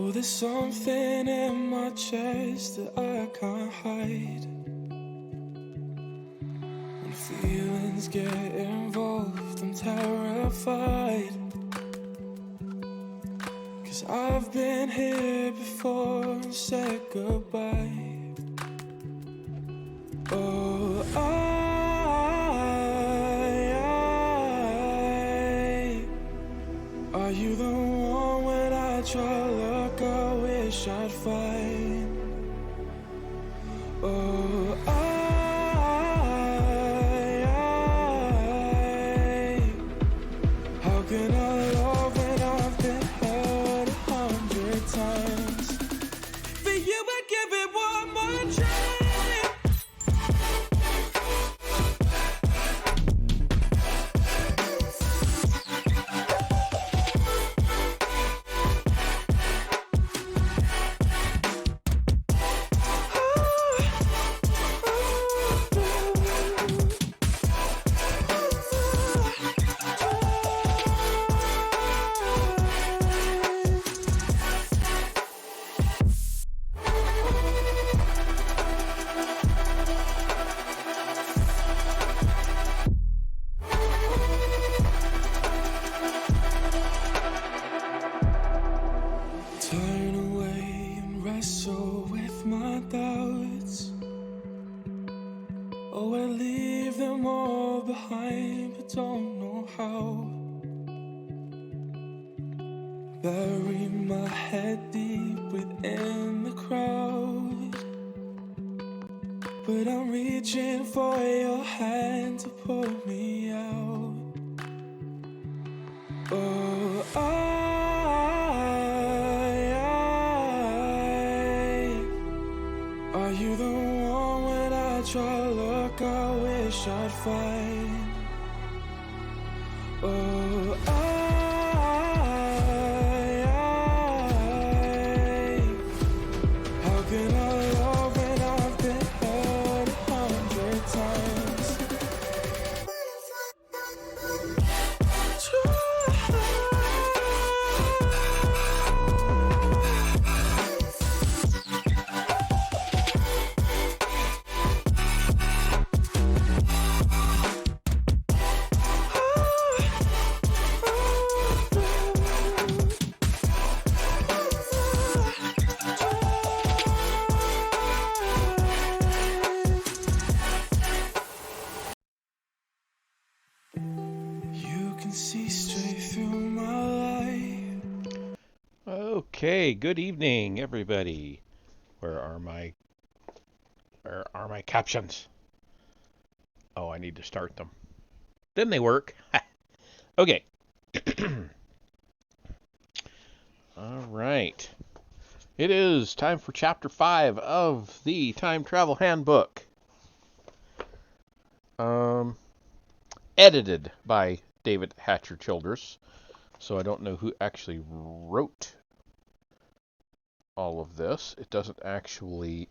Oh, there's something in my chest that I can't hide. When feelings get involved, I'm terrified. 'Cause I've been here before and said goodbye. Oh, are you the one when I try to look, I wish I'd find? Oh, how can I love when I've been hurt 100 times? For you, I'd give it one more try. Turn away and wrestle with my doubts. Oh, I leave them all behind, but don't know how. Bury my head deep within the crowd, but I'm reaching for your hand to pull me out. Oh, are you the one when I try to look, I wish I'd find? Oh, how can I love when I've been hurt 100 times? You can see straight through my life. Okay, good evening, everybody. Where are my captions? Oh, I need to start them. Then they work. Okay. All right. It is time for Chapter 5 of the Time Travel Handbook. Edited by David Hatcher Childress. So I don't know who actually wrote all of this. It doesn't actually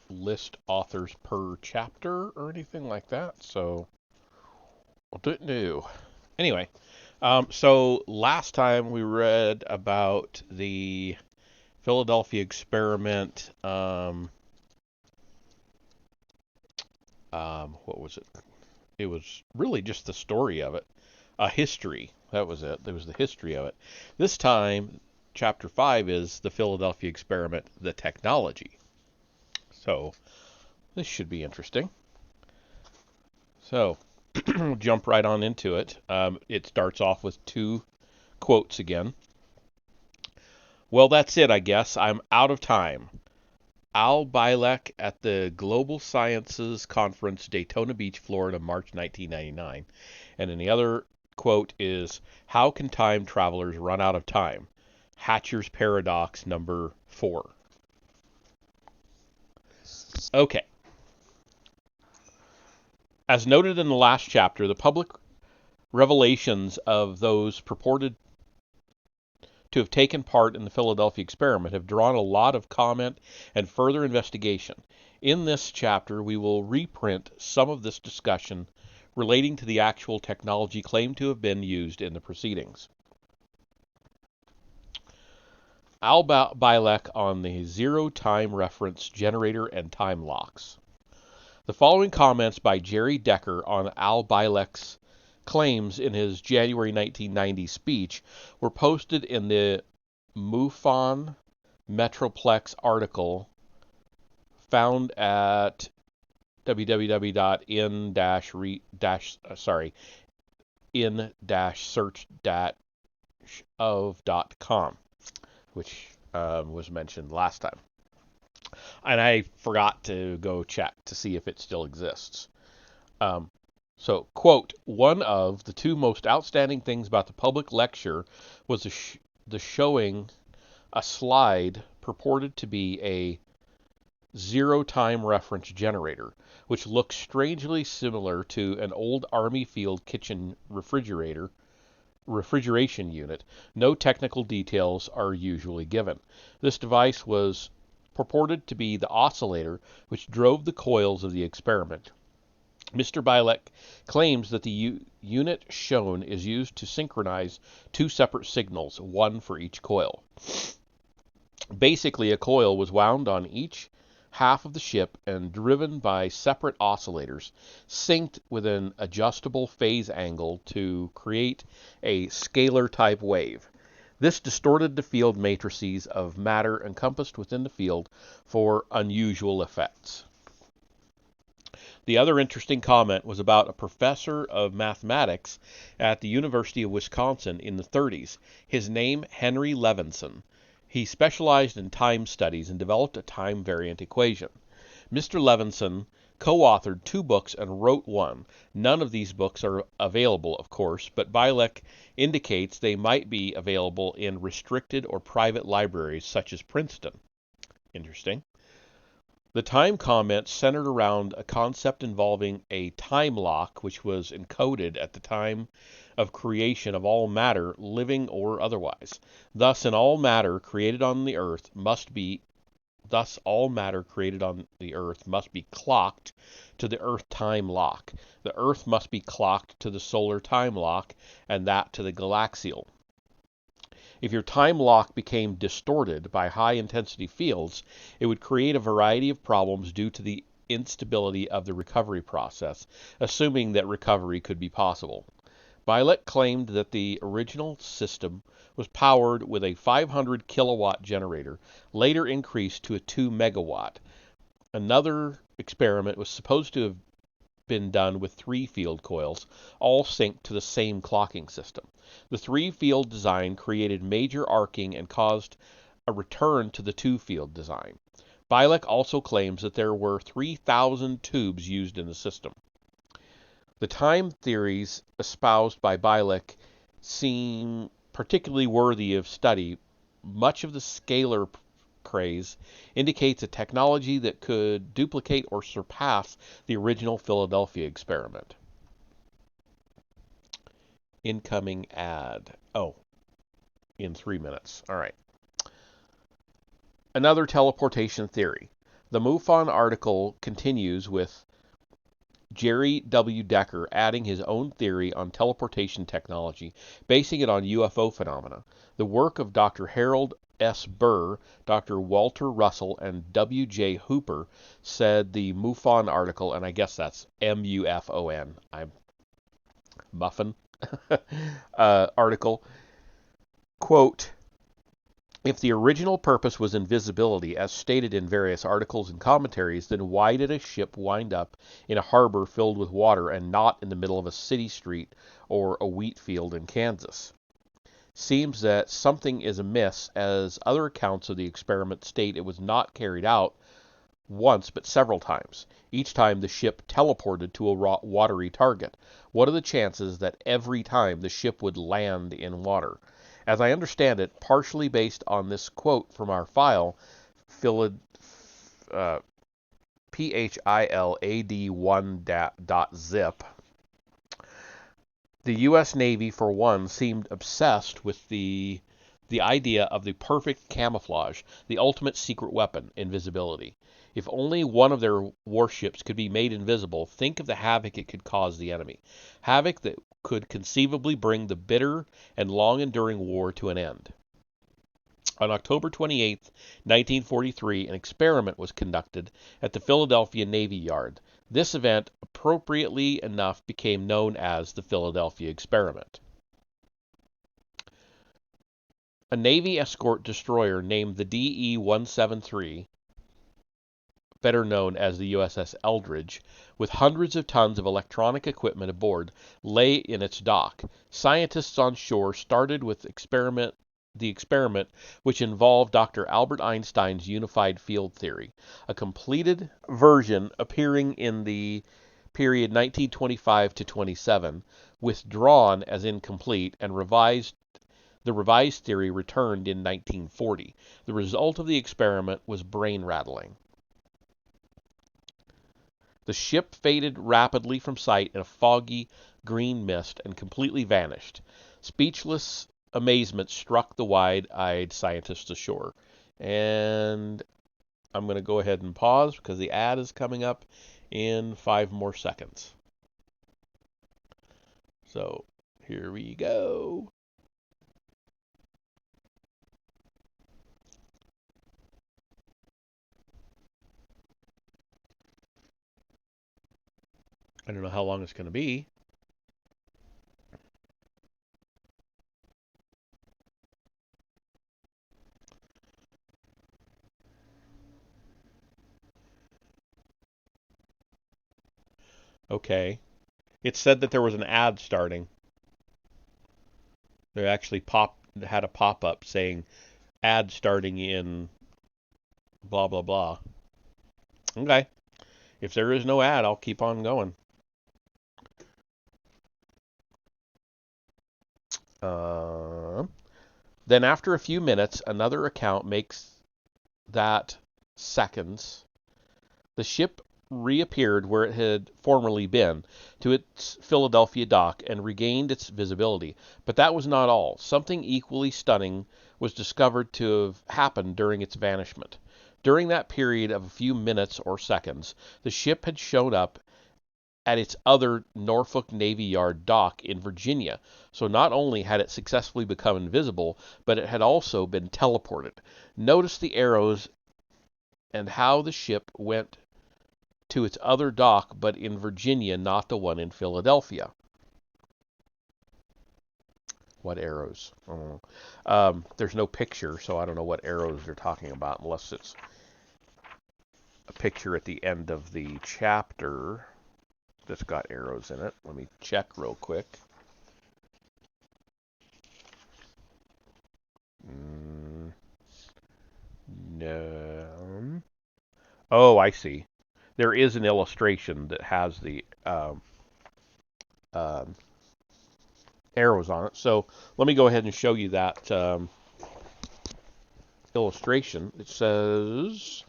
list authors per chapter or anything like that, so I don't know. Anyway, so last time we read about the Philadelphia experiment. What was it? It was really just the story of it, a history. That was it. There was the history of it. This time, chapter 5 is the Philadelphia experiment, the technology. So this should be interesting. So jump right on into it. It starts off with two quotes again. Well, that's it, I guess. I'm out of time. Al Bielek at the Global Sciences Conference, Daytona Beach, Florida, March 1999. And then the other quote is, how can time travelers run out of time? Hatcher's Paradox, number 4. Okay. As noted in the last chapter, the public revelations of those purported to have taken part in the Philadelphia experiment have drawn a lot of comment and further investigation. In this chapter, we will reprint some of this discussion relating to the actual technology claimed to have been used in the proceedings. Al Bielek on the zero time reference generator and time locks. The following comments by Jerry Decker on Al Bielek's claims in his January 1990 speech were posted in the MUFON Metroplex article found at in-search-of.com, which was mentioned last time. And I forgot to go check to see if it still exists. So, quote, one of the two most outstanding things about the public lecture was the showing a slide purported to be a zero-time reference generator, which looks strangely similar to an old Army field kitchen refrigeration unit. No technical details are usually given. This device was purported to be the oscillator which drove the coils of the experiment. Mr. Bielek claims that the unit shown is used to synchronize two separate signals, one for each coil. Basically, a coil was wound on each half of the ship and driven by separate oscillators, synced with an adjustable phase angle to create a scalar-type wave. This distorted the field matrices of matter encompassed within the field for unusual effects. The other interesting comment was about a professor of mathematics at the University of Wisconsin in the 30s. His name, Henry Levinson. He specialized in time studies and developed a time-variant equation. Mr. Levinson co-authored 2 books and wrote one. None of these books are available, of course, but Bielek indicates they might be available in restricted or private libraries such as Princeton. Interesting. The time comments centered around a concept involving a time lock which was encoded at the time of creation of all matter, living or otherwise. Thus all matter created on the earth must be clocked to the earth time lock. The earth must be clocked to the solar time lock, and that to the galaxial. If your time lock became distorted by high-intensity fields, it would create a variety of problems due to the instability of the recovery process, assuming that recovery could be possible. Bielek claimed that the original system was powered with a 500 kilowatt generator, later increased to a 2 megawatt. Another experiment was supposed to have been done with 3 field coils, all synced to the same clocking system. The 3-field design created major arcing and caused a return to the 2-field design. Bielek also claims that there were 3,000 tubes used in the system. The time theories espoused by Bielek seem particularly worthy of study. Much of the scalar craze indicates a technology that could duplicate or surpass the original Philadelphia experiment. Incoming ad. Oh, in 3 minutes. All right. Another teleportation theory. The MUFON article continues with Jerry W. Decker adding his own theory on teleportation technology, basing it on UFO phenomena. The work of Dr. Harold S. Burr, Dr. Walter Russell, and W. J. Hooper said the MUFON article, and I guess that's M-U-F-O-N. I'm muffin. Article, quote, if the original purpose was invisibility, as stated in various articles and commentaries, then why did a ship wind up in a harbor filled with water and not in the middle of a city street or a wheat field in Kansas? Seems that something is amiss, as other accounts of the experiment state it was not carried out once but several times. Each time the ship teleported to a watery target. What are the chances that every time the ship would land in water? As I understand it, partially based on this quote from our file, PHILAD1.zip, the U.S. Navy, for one, seemed obsessed with the idea of the perfect camouflage, the ultimate secret weapon, invisibility. If only one of their warships could be made invisible, think of the havoc it could cause the enemy. Havoc that could conceivably bring the bitter and long-enduring war to an end. On October 28, 1943, an experiment was conducted at the Philadelphia Navy Yard. This event, appropriately enough, became known as the Philadelphia Experiment. A Navy escort destroyer named the DE-173, better known as the USS Eldridge, with hundreds of tons of electronic equipment aboard, lay in its dock. Scientists on shore started with the experiment, which involved Dr. Albert Einstein's unified field theory, a completed version appearing in the period 1925 to 27, withdrawn as incomplete, and the revised theory returned in 1940. The result of the experiment was brain-rattling. The ship faded rapidly from sight in a foggy green mist and completely vanished. Speechless amazement struck the wide-eyed scientists ashore. And I'm going to go ahead and pause because the ad is coming up in 5 more seconds. So here we go. I don't know how long it's going to be. Okay. It said that there was an ad starting. They actually had a pop-up saying ad starting in blah blah blah. Okay. If there is no ad, I'll keep on going. Then after a few minutes, another account makes that seconds. The ship reappeared where it had formerly been, to its Philadelphia dock, and regained its visibility. But that was not all. Something equally stunning was discovered to have happened during its vanishment. During that period of a few minutes or seconds, the ship had shown up at its other Norfolk Navy Yard dock in Virginia. So not only had it successfully become invisible, but it had also been teleported. Notice the arrows and how the ship went to its other dock, but in Virginia, not the one in Philadelphia. What arrows? I don't know. There's no picture, so I don't know what arrows they're talking about, unless it's a picture at the end of the chapter that's got arrows in it. Let me check real quick. No. Oh, I see. There is an illustration that has the arrows on it. So let me go ahead and show you that illustration. It says,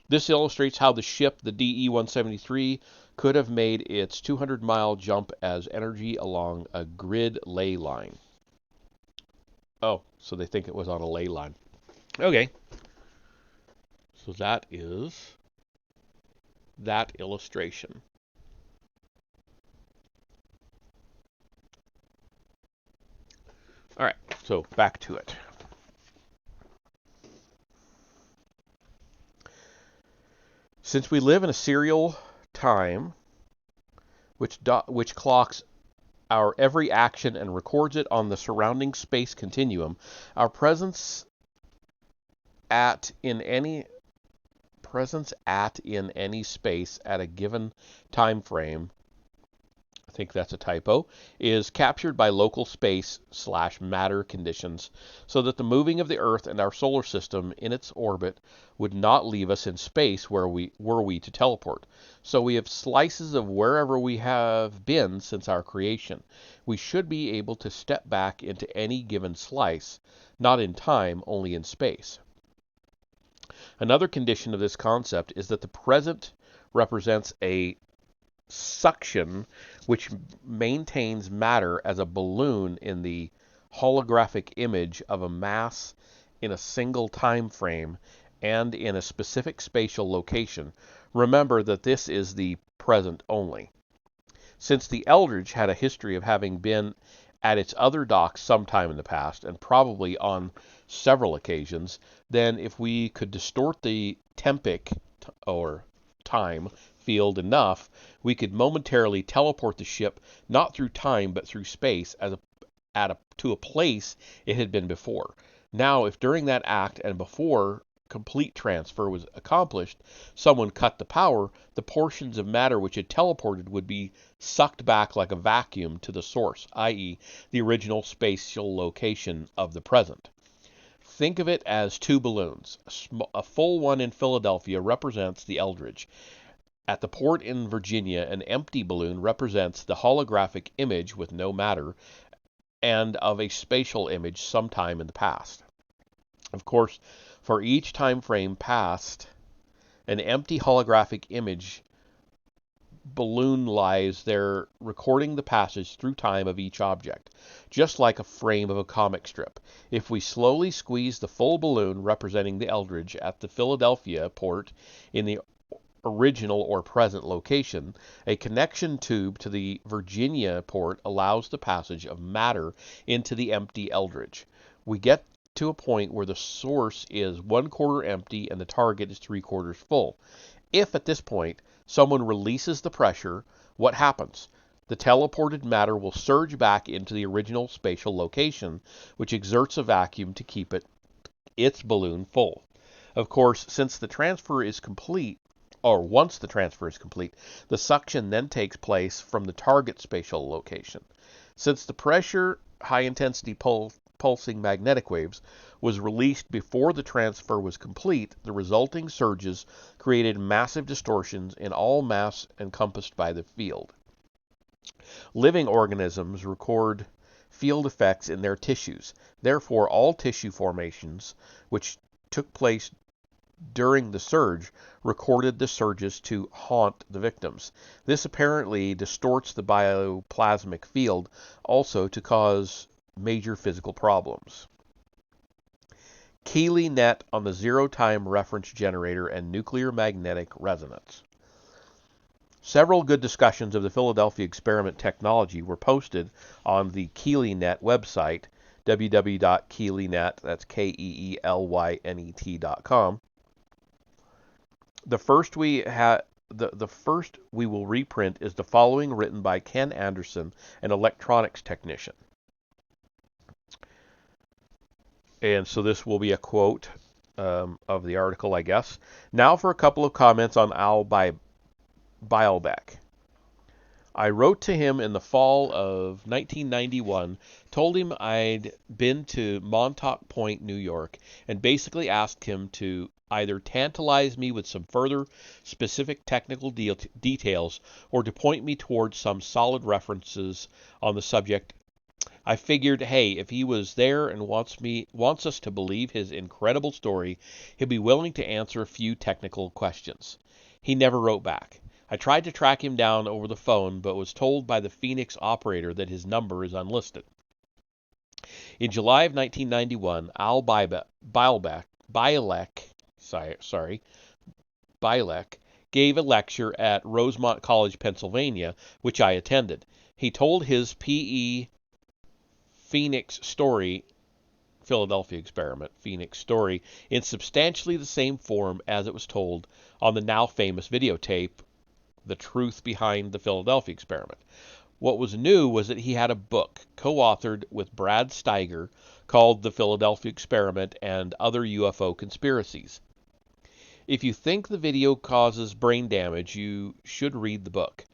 this illustrates how the ship, the DE-173, could have made its 200-mile jump as energy along a grid ley line. Oh, so they think it was on a ley line. Okay. So that is that illustration. All right, so back to it. Since we live in a serial time which clocks our every action and records it on the surrounding space continuum, our presence in any space at a given time frame, I think that's a typo, is captured by local space/matter conditions, so that the moving of the Earth and our solar system in its orbit would not leave us in space were we to teleport. So we have slices of wherever we have been since our creation. We should be able to step back into any given slice, not in time, only in space. Another condition of this concept is that the present represents a suction which maintains matter as a balloon in the holographic image of a mass in a single time frame and in a specific spatial location. Remember that this is the present only. Since the Eldridge had a history of having been at its other docks sometime in the past, and probably on several occasions, then if we could distort the tempic or time field enough, we could momentarily teleport the ship not through time but through space to a place it had been before. Now, if during that act and before complete transfer was accomplished, someone cut the power, the portions of matter which had teleported would be sucked back like a vacuum to the source, i.e., the original spatial location of the present. Think of it as two balloons. A full one in Philadelphia represents the Eldridge. At the port in Virginia, an empty balloon represents the holographic image with no matter and of a spatial image sometime in the past. Of course, for each time frame past, an empty holographic image balloon lies there recording the passage through time of each object, just like a frame of a comic strip. If we slowly squeeze the full balloon representing the Eldridge at the Philadelphia port in the original or present location, a connection tube to the Virginia port allows the passage of matter into the empty Eldridge. We get to a point where the source is 1/4 empty and the target is 3/4 full. If at this point someone releases the pressure, what happens? The teleported matter will surge back into the original spatial location, which exerts a vacuum to keep its balloon full. Of course, since the transfer is complete, or once the transfer is complete, the suction then takes place from the target spatial location. Since the pressure, high-intensity pulsing magnetic waves was released before the transfer was complete, the resulting surges created massive distortions in all mass encompassed by the field. Living organisms record field effects in their tissues. Therefore, all tissue formations which took place during the surge recorded the surges to haunt the victims. This apparently distorts the bioplasmic field, also to cause major physical problems. Keeley net on the zero-time reference generator and nuclear magnetic resonance. Several good discussions of the Philadelphia experiment technology were posted on the Keeley net website, www.keelynet, that's KEELYNET.com. The first we will reprint is the following, written by Ken Anderson, an electronics technician. And so this will be a quote of the article, I guess. Now for a couple of comments on Al Baalbek. I wrote to him in the fall of 1991, told him I'd been to Montauk Point, New York, and basically asked him to either tantalize me with some further specific technical details or to point me towards some solid references on the subject. I figured, hey, if he was there and wants us to believe his incredible story, he'll be willing to answer a few technical questions. He never wrote back. I tried to track him down over the phone, but was told by the Phoenix operator that his number is unlisted. In July of 1991, Al Bielek gave a lecture at Rosemont College, Pennsylvania, which I attended. He told his PE Phoenix story, Philadelphia experiment, Phoenix story, in substantially the same form as it was told on the now famous videotape, The Truth Behind the Philadelphia Experiment. What was new was that he had a book co-authored with Brad Steiger called The Philadelphia Experiment and Other UFO Conspiracies. If you think the video causes brain damage, you should read the book.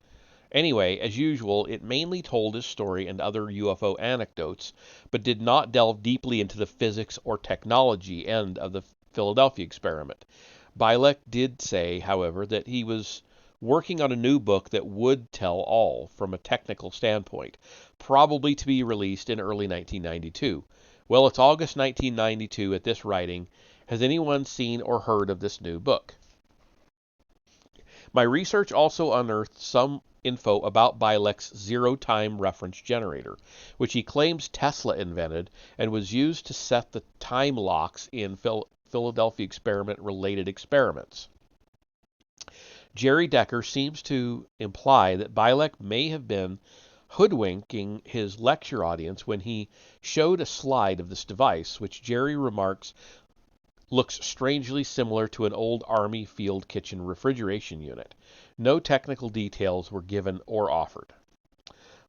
Anyway, as usual, it mainly told his story and other UFO anecdotes, but did not delve deeply into the physics or technology end of the Philadelphia experiment. Bielek did say, however, that he was working on a new book that would tell all from a technical standpoint, probably to be released in early 1992. Well, it's August 1992 at this writing. Has anyone seen or heard of this new book? My research also unearthed some info about Bielek's zero-time reference generator, which he claims Tesla invented and was used to set the time locks in Philadelphia experiment-related experiments. Jerry Decker seems to imply that Bielek may have been hoodwinking his lecture audience when he showed a slide of this device, which Jerry remarks looks strangely similar to an old Army field kitchen refrigeration unit. No technical details were given or offered.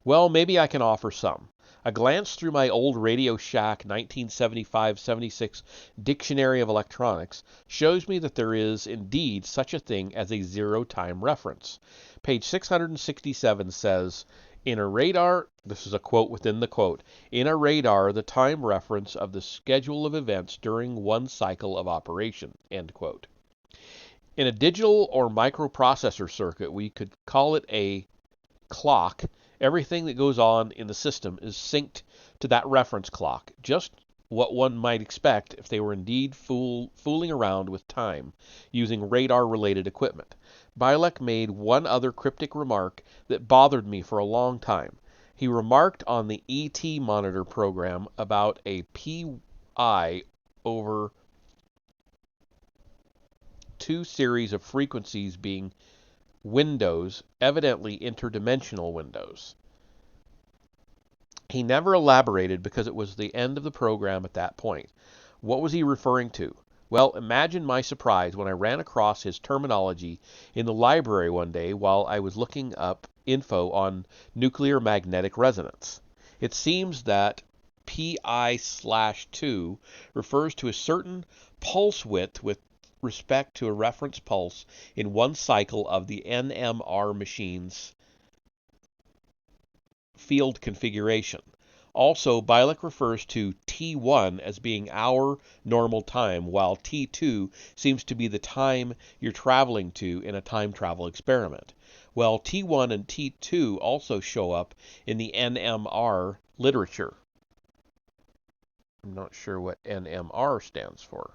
Well, maybe I can offer some. A glance through my old Radio Shack 1975-76 Dictionary of Electronics shows me that there is indeed such a thing as a zero-time reference. Page 667 says, in a radar, this is a quote within the quote, in a radar, the time reference of the schedule of events during one cycle of operation, end quote. In a digital or microprocessor circuit, we could call it a clock. Everything that goes on in the system is synced to that reference clock, just what one might expect if they were indeed fooling around with time using radar-related equipment. Bielek made one other cryptic remark that bothered me for a long time. He remarked on the ET monitor program about a PI over two series of frequencies being windows, evidently interdimensional windows. He never elaborated because it was the end of the program at that point. What was he referring to? Well, imagine my surprise when I ran across his terminology in the library one day while I was looking up info on nuclear magnetic resonance. It seems that pi/2 refers to a certain pulse width with respect to a reference pulse in one cycle of the NMR machine's field configuration. Also, Bielek refers to T1 as being our normal time, while T2 seems to be the time you're traveling to in a time travel experiment. Well, T1 and T2 also show up in the NMR literature. I'm not sure what NMR stands for.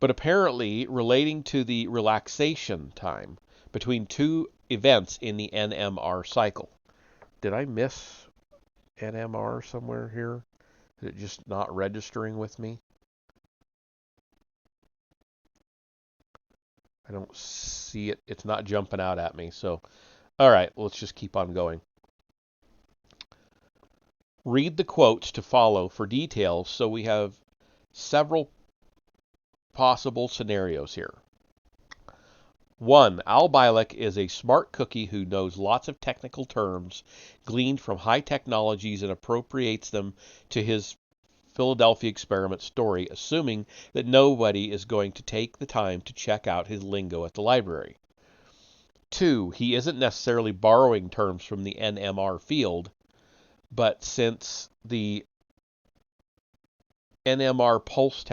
But apparently relating to the relaxation time between two events in the NMR cycle. Did I miss NMR somewhere here? Is it just not registering with me? I don't see it. It's not jumping out at me. So, all right, let's just keep on going. Read the quotes to follow for details so we have several possible scenarios here. 1. Al Bielek is a smart cookie who knows lots of technical terms gleaned from high technologies and appropriates them to his Philadelphia experiment story, assuming that nobody is going to take the time to check out his lingo at the library. 2. He isn't necessarily borrowing terms from the NMR field, but since the NMR pulse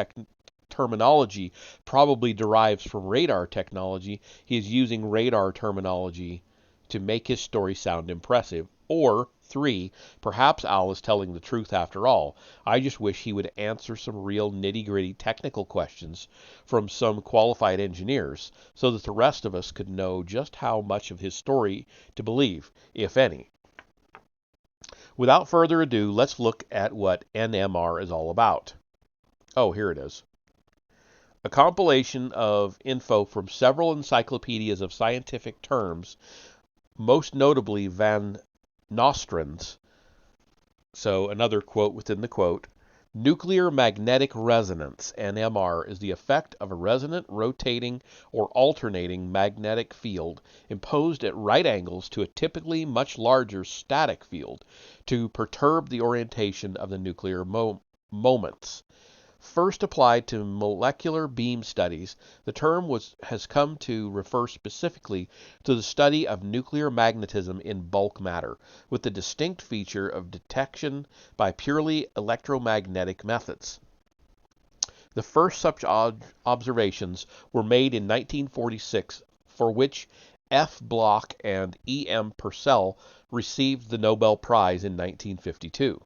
terminology probably derives from radar technology, he is using radar terminology to make his story sound impressive. Or 3, perhaps Al is telling the truth after all. I just wish he would answer some real nitty-gritty technical questions from some qualified engineers so that the rest of us could know just how much of his story to believe, if any. Without further ado, let's look at what NMR is all about. Oh, here it is. A compilation of info from several encyclopedias of scientific terms, most notably Van Nostrand's. So another quote within the quote. Nuclear magnetic resonance, NMR, is the effect of a resonant, rotating, or alternating magnetic field imposed at right angles to a typically much larger static field to perturb the orientation of the nuclear moments. First applied to molecular beam studies, the term has come to refer specifically to the study of nuclear magnetism in bulk matter, with the distinct feature of detection by purely electromagnetic methods. The first such observations were made in 1946, for which F. Bloch and E. M. Purcell received the Nobel Prize in 1952.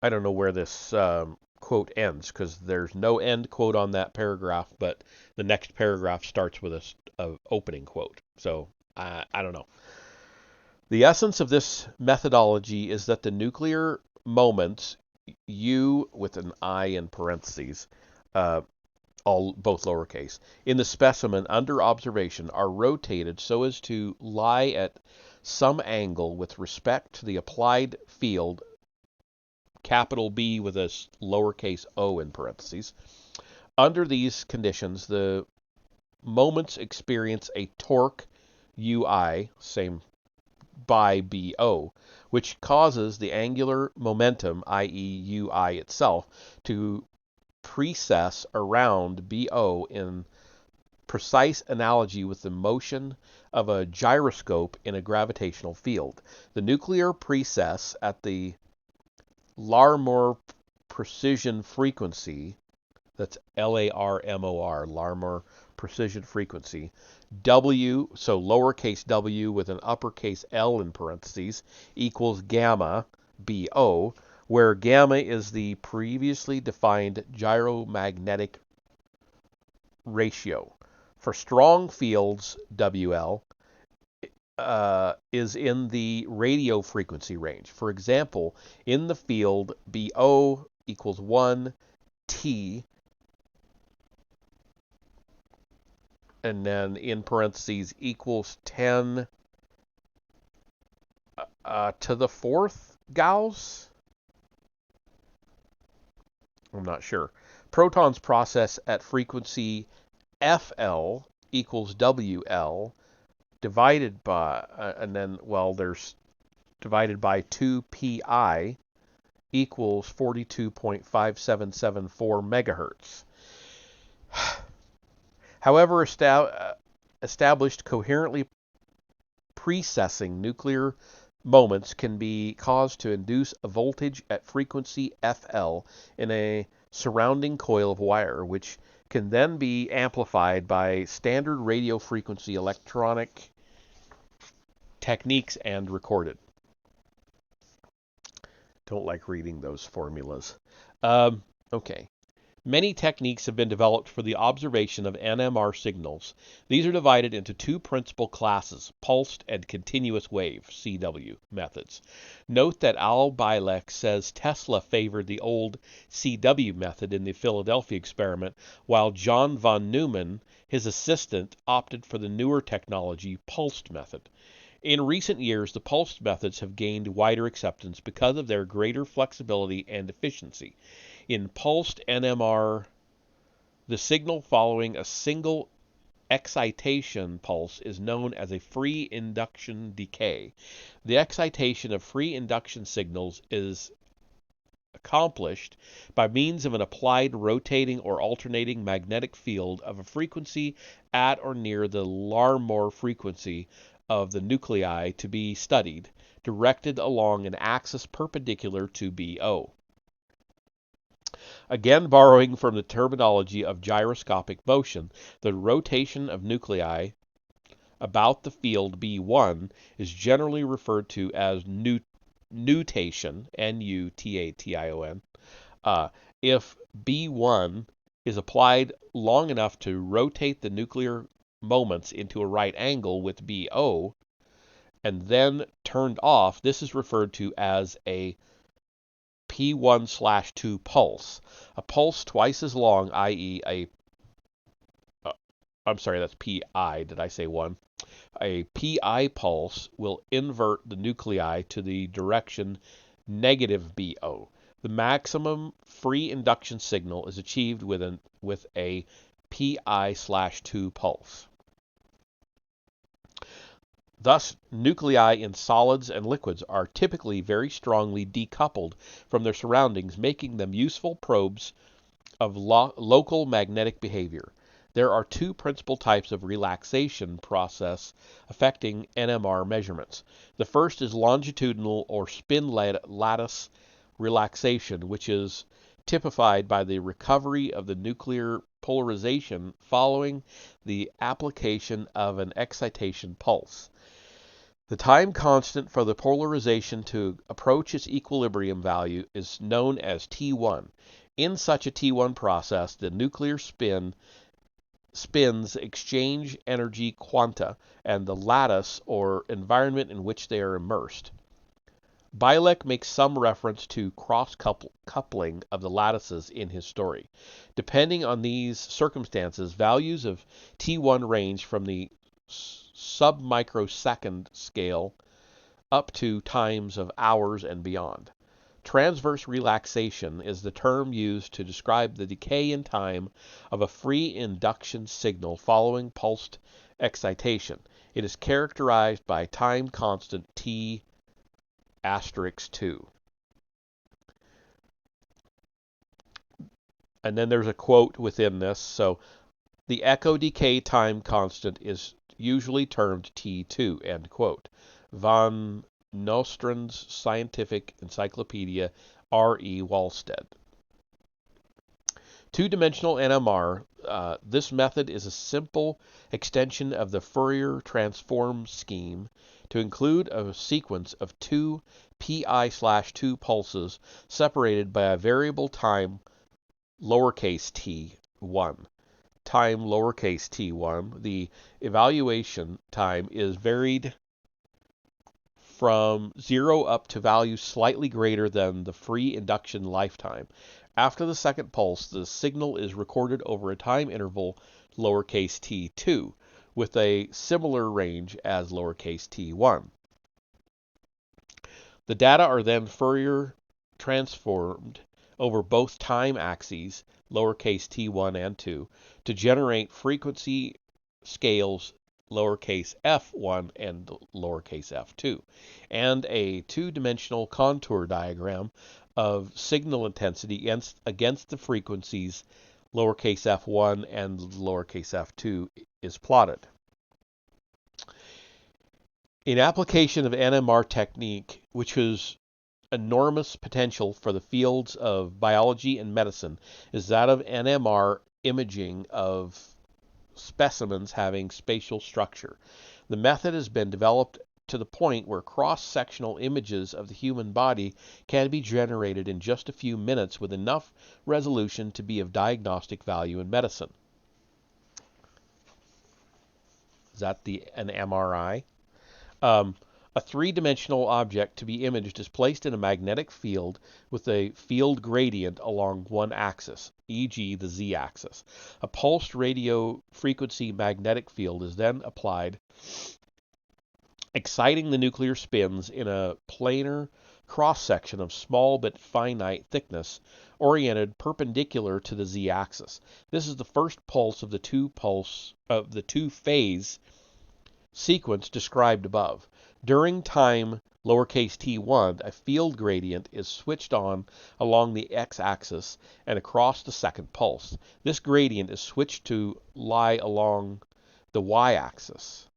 I don't know where this quote ends because there's no end quote on that paragraph, but the next paragraph starts with a opening quote. So I don't know. The essence of this methodology is that the nuclear moments, U with an I in parentheses, all both lowercase, in the specimen under observation are rotated so as to lie at some angle with respect to the applied field, capital B with a lowercase o in parentheses. Under these conditions, the moments experience a torque ui, same by BO, which causes the angular momentum, i.e. ui itself, to precess around BO in precise analogy with the motion of a gyroscope in a gravitational field. The nuclear precess at the Larmor precision frequency, that's LARMOR, Larmor precision frequency, W, so lowercase w with an uppercase L in parentheses, equals gamma, BO, where gamma is the previously defined gyromagnetic ratio. For strong fields, WL is in the radio frequency range. For example, in the field BO equals 1 T, and then in parentheses equals 10 to the fourth Gauss? I'm not sure. Protons process at frequency FL equals WL divided by, and then, well, there's divided by 2pi equals 42.5774 megahertz. However, established coherently precessing nuclear moments can be caused to induce a voltage at frequency FL in a surrounding coil of wire, which can then be amplified by standard radio frequency electronic techniques and recorded. Don't like reading those formulas. Okay. Many techniques have been developed for the observation of NMR signals. These are divided into two principal classes, pulsed and continuous wave, CW, methods. Note that Al Bielek says Tesla favored the old CW method in the Philadelphia experiment, while John von Neumann, his assistant, opted for the newer technology, pulsed method. In recent years, the pulsed methods have gained wider acceptance because of their greater flexibility and efficiency. In pulsed NMR, the signal following a single excitation pulse is known as a free induction decay. The excitation of free induction signals is accomplished by means of an applied rotating or alternating magnetic field of a frequency at or near the Larmor frequency of the nuclei to be studied, directed along an axis perpendicular to BO. Again, borrowing from the terminology of gyroscopic motion, the rotation of nuclei about the field B1 is generally referred to as nutation, N-U-T-A-T-I-O-N. If B1 is applied long enough to rotate the nuclear moments into a right angle with BO and then turned off, this is referred to as a P1/2 pulse. A pulse twice as long, i.e. I'm sorry, that's PI, did I say one? A PI pulse will invert the nuclei to the direction negative BO. The maximum free induction signal is achieved with a PI/2 pulse. Thus, nuclei in solids and liquids are typically very strongly decoupled from their surroundings, making them useful probes of local magnetic behavior. There are two principal types of relaxation process affecting NMR measurements. The first is longitudinal or spin lattice relaxation, which is typified by the recovery of the nuclear polarization following the application of an excitation pulse. The time constant for the polarization to approach its equilibrium value is known as T1. In such a T1 process, the nuclear spins exchange energy quanta and the lattice or environment in which they are immersed. Bielek makes some reference to cross-coupling of the lattices in his story. Depending on these circumstances, values of T1 range from the sub-microsecond scale up to times of hours and beyond. Transverse relaxation is the term used to describe the decay in time of a free induction signal following pulsed excitation. It is characterized by time constant T asterisk 2. And then there's a quote within this. So the echo decay time constant is usually termed T2, end quote. Von Nostran's Scientific Encyclopedia, R.E. Walstead. Two-dimensional NMR. This method is a simple extension of the Fourier transform scheme to include a sequence of two pi/2 pulses separated by a variable time lowercase t1. Time lowercase t1. The evaluation time is varied from 0 up to values slightly greater than the free induction lifetime. After the second pulse, the signal is recorded over a time interval lowercase t2 with a similar range as lowercase t1. The data are then Fourier transformed over both time axes, lowercase t1 and 2, to generate frequency scales lowercase f1 and lowercase f2, and a two-dimensional contour diagram of signal intensity against the frequencies lowercase f1 and lowercase f2 is plotted. In application of NMR technique, which has enormous potential for the fields of biology and medicine, is that of NMR imaging of specimens having spatial structure. The method has been developed to the point where cross-sectional images of the human body can be generated in just a few minutes with enough resolution to be of diagnostic value in medicine. Is that an MRI? A three-dimensional object to be imaged is placed in a magnetic field with a field gradient along one axis, e.g. the z-axis. A pulsed radio frequency magnetic field is then applied, exciting the nuclear spins in a planar cross-section of small but finite thickness, oriented perpendicular to the z-axis. This is the first pulse of the two-phase sequence described above. During time lowercase t1, a field gradient is switched on along the x-axis and across the second pulse. This gradient is switched to lie along the y-axis.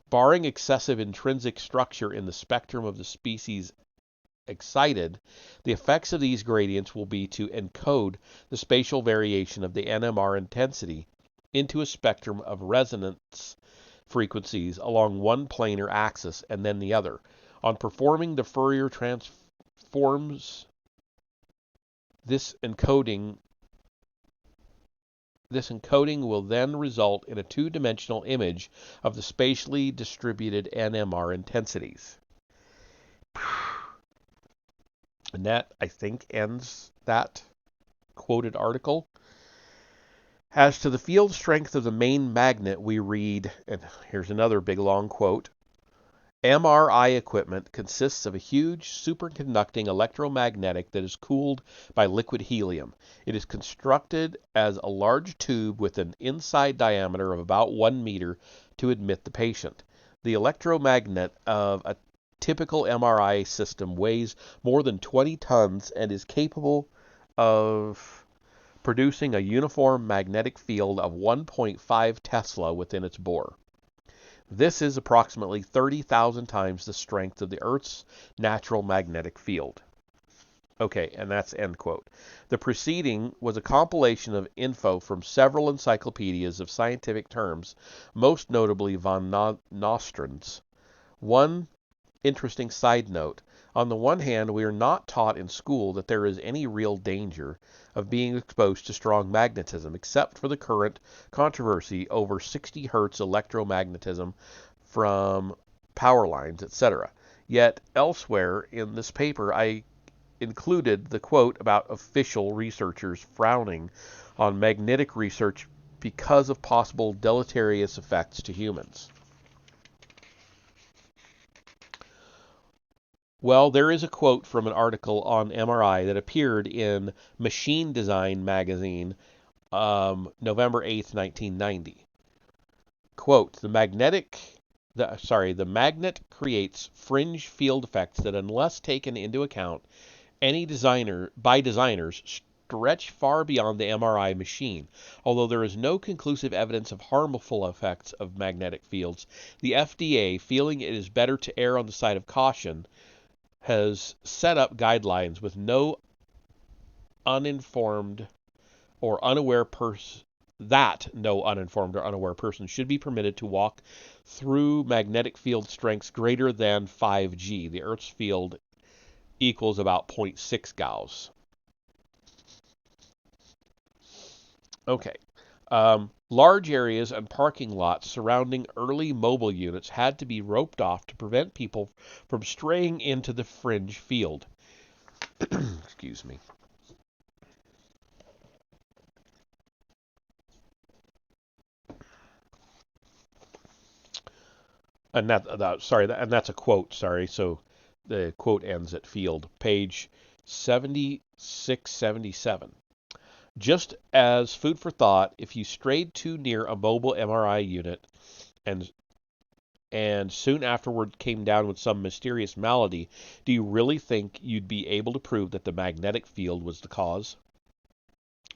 Barring excessive intrinsic structure in the spectrum of the species excited, the effects of these gradients will be to encode the spatial variation of the NMR intensity into a spectrum of resonance frequencies along one planar axis and then the other. On performing the Fourier transforms, this encoding will then result in a two-dimensional image of the spatially distributed NMR intensities. And that, I think, ends that quoted article. As to the field strength of the main magnet, we read, and here's another big long quote, MRI equipment consists of a huge superconducting electromagnetic that is cooled by liquid helium. It is constructed as a large tube with an inside diameter of about 1 meter to admit the patient. The electromagnet of a typical MRI system weighs more than 20 tons and is capable of producing a uniform magnetic field of 1.5 Tesla within its bore. This is approximately 30,000 times the strength of the Earth's natural magnetic field. Okay, and that's end quote. The preceding was a compilation of info from several encyclopedias of scientific terms, most notably von Nostran's. One interesting side note. On the one hand, we are not taught in school that there is any real danger of being exposed to strong magnetism, except for the current controversy over 60 Hz electromagnetism from power lines, etc. Yet elsewhere in this paper, I included the quote about official researchers frowning on magnetic research because of possible deleterious effects to humans. Well, there is a quote from an article on MRI that appeared in Machine Design magazine, November 8th, 1990. Quote, the magnet creates fringe field effects that, unless taken into account by designers, stretch far beyond the MRI machine. Although there is no conclusive evidence of harmful effects of magnetic fields, the FDA, feeling it is better to err on the side of caution, has set up guidelines with no uninformed or unaware person that no uninformed or unaware person should be permitted to walk through magnetic field strengths greater than 5G. The Earth's field equals about 0.6 Gauss. Okay. Large areas and parking lots surrounding early mobile units had to be roped off to prevent people from straying into the fringe field. Excuse me. And that's a quote. Sorry, so the quote ends at field, page 7677. Just as food for thought, if you strayed too near a mobile MRI unit and soon afterward came down with some mysterious malady, do you really think you'd be able to prove that the magnetic field was the cause?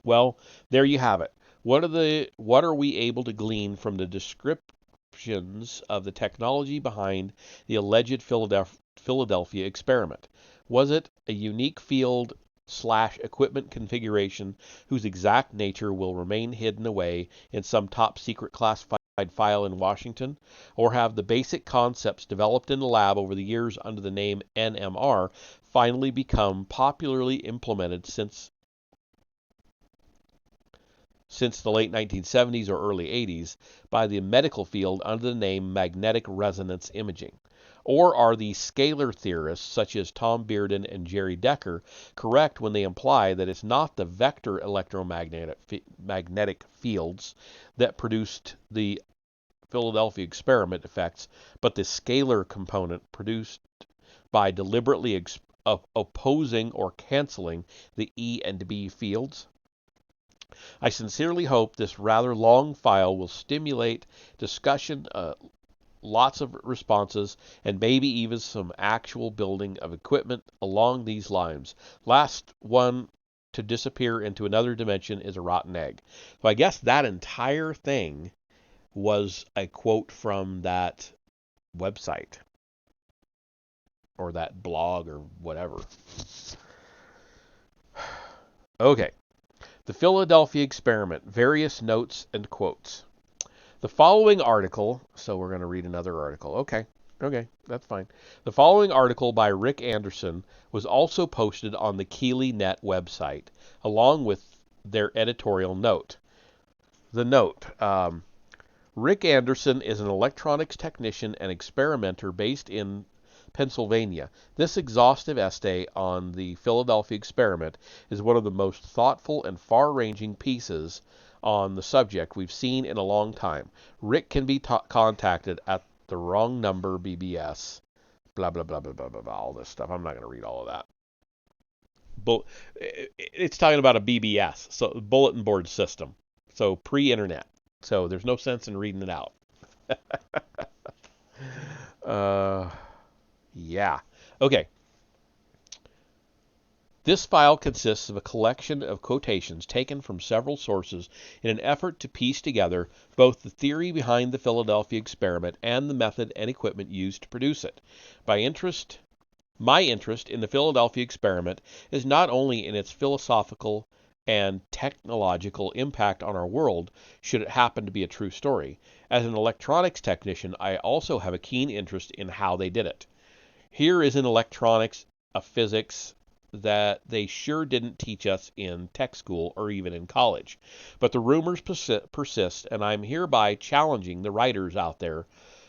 Well, there you have it. What are we able to glean from the descriptions of the technology behind the alleged Philadelphia experiment? Was it a unique field / equipment configuration whose exact nature will remain hidden away in some top secret classified file in Washington? Or have the basic concepts developed in the lab over the years under the name NMR finally become popularly implemented since the late 1970s or early 80s by the medical field under the name magnetic resonance imaging? Or are the scalar theorists, such as Tom Bearden and Jerry Decker, correct when they imply that it's not the vector electromagnetic fields that produced the Philadelphia experiment effects, but the scalar component produced by deliberately opposing or canceling the E and B fields? I sincerely hope this rather long file will stimulate discussion, lots of responses, and maybe even some actual building of equipment along these lines. Last one to disappear into another dimension is a rotten egg. So I guess that entire thing was a quote from that website or that blog or whatever. Okay. The Philadelphia experiment, various notes and quotes. The following article, so we're going to read another article. Okay, that's fine. The following article by Rick Anderson was also posted on the KeelyNet website, along with their editorial note. The note, Rick Anderson is an electronics technician and experimenter based in Pennsylvania. This exhaustive essay on the Philadelphia experiment is one of the most thoughtful and far-ranging pieces on the subject we've seen in a long time. Rick can be contacted at the wrong number BBS. Blah, blah, blah, blah, blah, blah, blah, all this stuff. I'm not going to read all of that. It's talking about a BBS, so bulletin board system. So pre-internet. So there's no sense in reading it out. Yeah. Okay. This file consists of a collection of quotations taken from several sources in an effort to piece together both the theory behind the Philadelphia experiment and the method and equipment used to produce it. My interest in the Philadelphia experiment is not only in its philosophical and technological impact on our world, should it happen to be a true story. As an electronics technician, I also have a keen interest in how they did it. Here is an electronics, a physics that they sure didn't teach us in tech school or even in college. But the rumors persist, and I'm hereby challenging the writers out there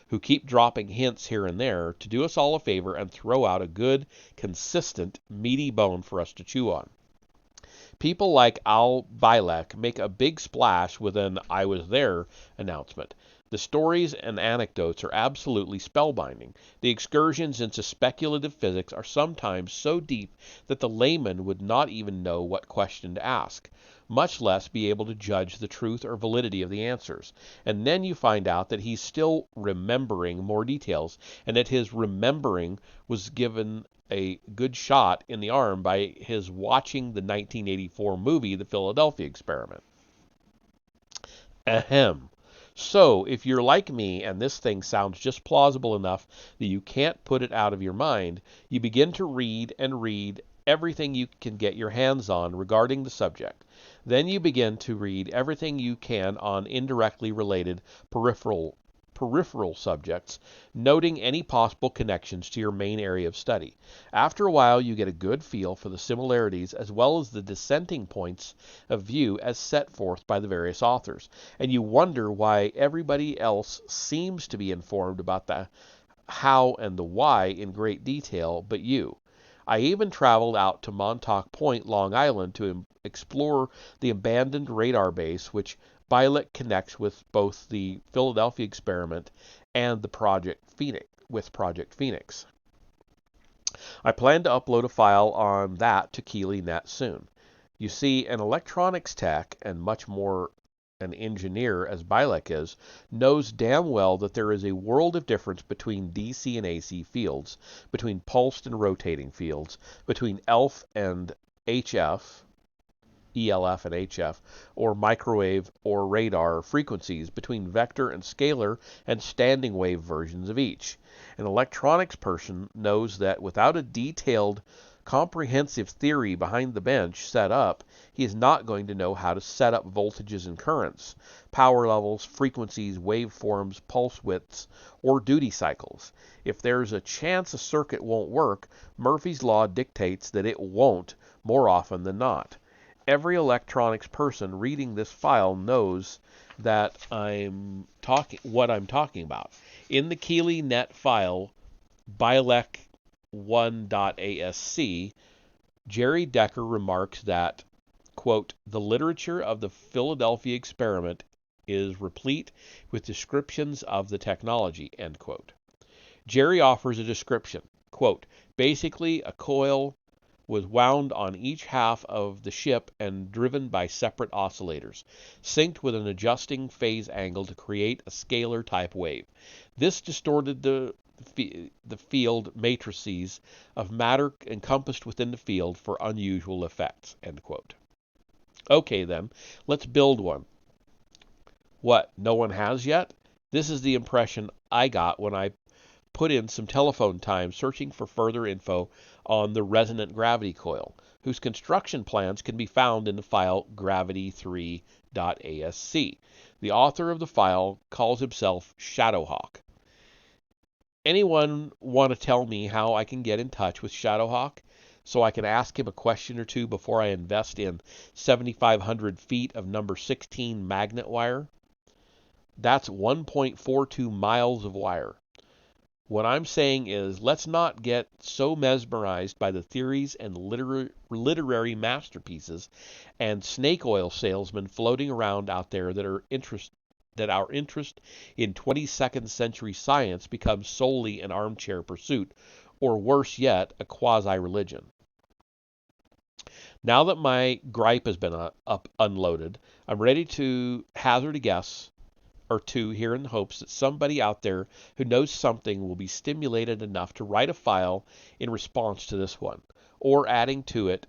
who keep dropping hints here and there to do us all a favor and throw out a good, consistent, meaty bone for us to chew on. People like Al Bielek make a big splash with an "I was there" announcement. The stories and anecdotes are absolutely spellbinding. The excursions into speculative physics are sometimes so deep that the layman would not even know what question to ask, much less be able to judge the truth or validity of the answers. And then you find out that he's still remembering more details, and that his remembering was given a good shot in the arm by his watching the 1984 movie, The Philadelphia Experiment. Ahem. So, if you're like me and this thing sounds just plausible enough that you can't put it out of your mind, you begin to read and read everything you can get your hands on regarding the subject. Then you begin to read everything you can on indirectly related peripheral subjects, noting any possible connections to your main area of study. After a while, you get a good feel for the similarities as well as the dissenting points of view as set forth by the various authors, and you wonder why everybody else seems to be informed about the how and the why in great detail but you. I even traveled out to Montauk Point, Long Island, to explore the abandoned radar base which Bielek connects with both the Philadelphia Experiment and the Project Phoenix. I plan to upload a file on that to KeelyNet soon. You see, an electronics tech, and much more an engineer as Bielek is, knows damn well that there is a world of difference between DC and AC fields, between pulsed and rotating fields, between ELF and HF, ELF and HF, or microwave or radar frequencies, between vector and scalar and standing wave versions of each. An electronics person knows that without a detailed, comprehensive theory behind the bench set up, he is not going to know how to set up voltages and currents, power levels, frequencies, waveforms, pulse widths, or duty cycles. If there's a chance a circuit won't work, Murphy's Law dictates that it won't more often than not. Every electronics person reading this file knows that what I'm talking about. In the KeelyNet file, Bielek 1.asc, Jerry Decker remarks that, quote, the literature of the Philadelphia Experiment is replete with descriptions of the technology, end quote. Jerry offers a description, quote, basically a coil was wound on each half of the ship and driven by separate oscillators, synced with an adjusting phase angle to create a scalar type wave. This distorted the field matrices of matter encompassed within the field for unusual effects, end quote. Okay then, let's build one. What, no one has yet? This is the impression I got when I put in some telephone time searching for further info on the resonant gravity coil, whose construction plans can be found in the file gravity3.asc. The author of the file calls himself Shadowhawk. Anyone want to tell me how I can get in touch with Shadowhawk so I can ask him a question or two before I invest in 7,500 feet of number 16 magnet wire? That's 1.42 miles of wire. What I'm saying is, let's not get so mesmerized by the theories and literary masterpieces and snake oil salesmen floating around out there that our interest in 22nd century science becomes solely an armchair pursuit, or worse yet, a quasi-religion. Now that my gripe has been unloaded, I'm ready to hazard a guess or two here in the hopes that somebody out there who knows something will be stimulated enough to write a file in response to this one, or adding to it.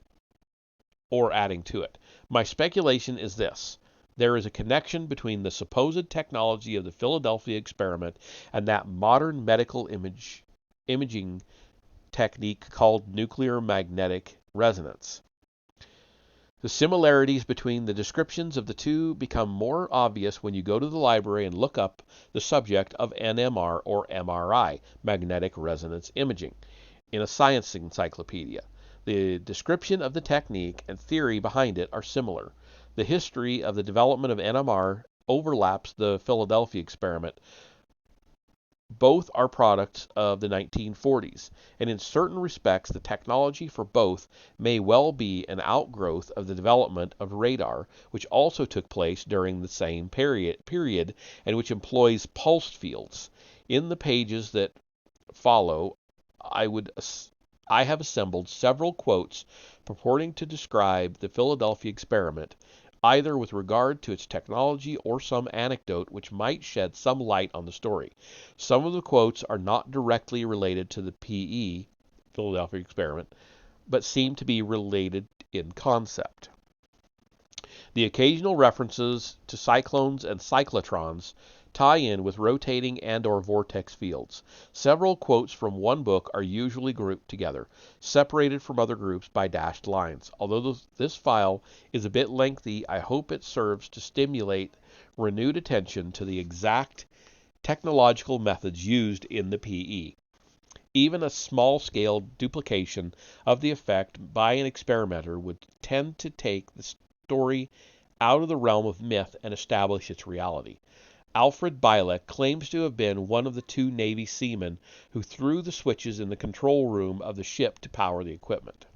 My speculation is this. There is a connection between the supposed technology of the Philadelphia Experiment and that modern medical imaging technique called nuclear magnetic resonance. The similarities between the descriptions of the two become more obvious when you go to the library and look up the subject of NMR or MRI, magnetic resonance imaging, in a science encyclopedia. The description of the technique and theory behind it are similar. The history of the development of NMR overlaps the Philadelphia Experiment, Both are products of the 1940s, and in certain respects the technology for both may well be an outgrowth of the development of radar, which also took place during the same period and which employs pulsed fields. In the pages that follow, I have assembled several quotes purporting to describe the Philadelphia experiment, either with regard to its technology or some anecdote which might shed some light on the story. Some of the quotes are not directly related to the Philadelphia experiment, but seem to be related in concept. The occasional references to cyclones and cyclotrons tie in with rotating and/or vortex fields. Several quotes from one book are usually grouped together, separated from other groups by dashed lines. Although this file is a bit lengthy, I hope it serves to stimulate renewed attention to the exact technological methods used in the PE. Even a small-scale duplication of the effect by an experimenter would tend to take the story out of the realm of myth and establish its reality. Alfred Bielek claims to have been one of the two Navy seamen who threw the switches in the control room of the ship to power the equipment.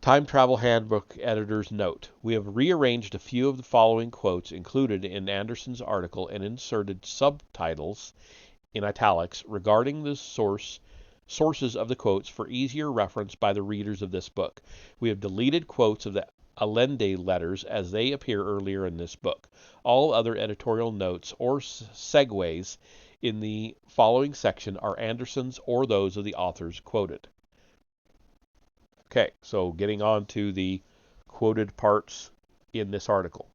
Time Travel Handbook Editor's Note. We have rearranged a few of the following quotes included in Anderson's article and inserted subtitles in italics regarding the sources of the quotes for easier reference by the readers of this book. We have deleted quotes of the Allende letters as they appear earlier in this book. All other editorial notes or segues in the following section are Anderson's or those of the authors quoted. Okay, so getting on to the quoted parts in this article.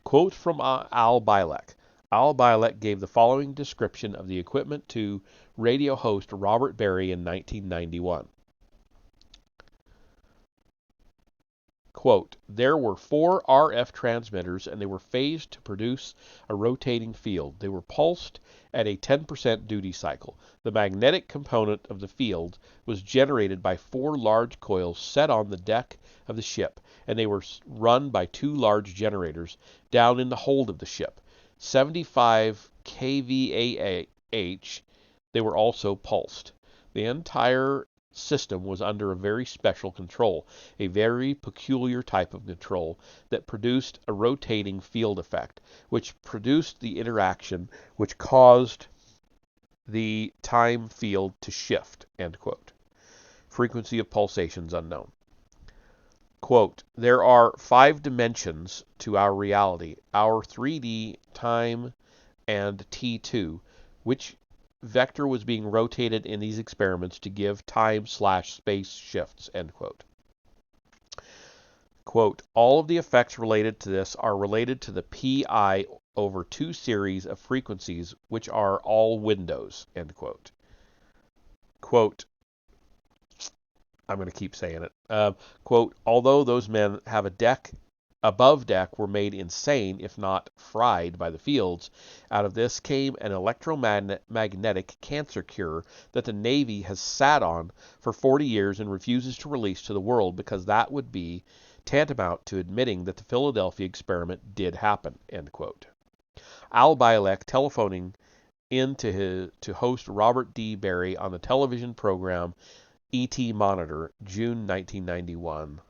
Quote from Al Bielek. Al Bielek gave the following description of the equipment to radio host Robert Barry in 1991. Quote, there were 4 RF transmitters and they were phased to produce a rotating field. They were pulsed at a 10% duty cycle. The magnetic component of the field was generated by 4 large coils set on the deck of the ship, and they were run by 2 large generators down in the hold of the ship. 75 kVAh, they were also pulsed. The entire system was under a very special control, a very peculiar type of control that produced a rotating field effect, which produced the interaction which caused the time field to shift, end quote. Frequency of pulsations unknown. Quote, there are 5 dimensions to our reality, our 3D time and T2, which vector was being rotated in these experiments to give time/space shifts, end quote. Quote, all of the effects related to this are related to the PI over 2 series of frequencies, which are all windows, end quote. Quote, I'm going to keep saying it. Quote, although those men have a deck above deck were made insane, if not fried, by the fields. Out of this came an electromagnetic cancer cure that the Navy has sat on for 40 years and refuses to release to the world because that would be tantamount to admitting that the Philadelphia experiment did happen, end quote. Al Bielek telephoning in to host Robert D. Barry on the television program E.T. Monitor, June 1991.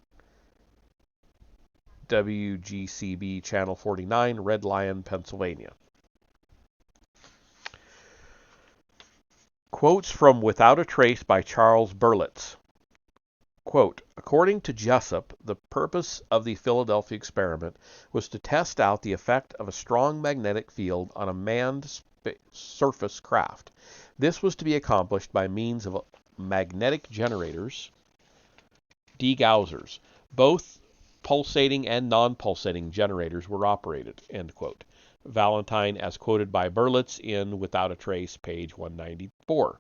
WGCB Channel 49, Red Lion, Pennsylvania. Quotes from Without a Trace by Charles Berlitz. Quote, according to Jessup, the purpose of the Philadelphia experiment was to test out the effect of a strong magnetic field on a manned surface craft. This was to be accomplished by means of magnetic generators, degaussers. Both pulsating and non-pulsating generators were operated, end quote. Valentine, as quoted by Berlitz in Without a Trace, page 194.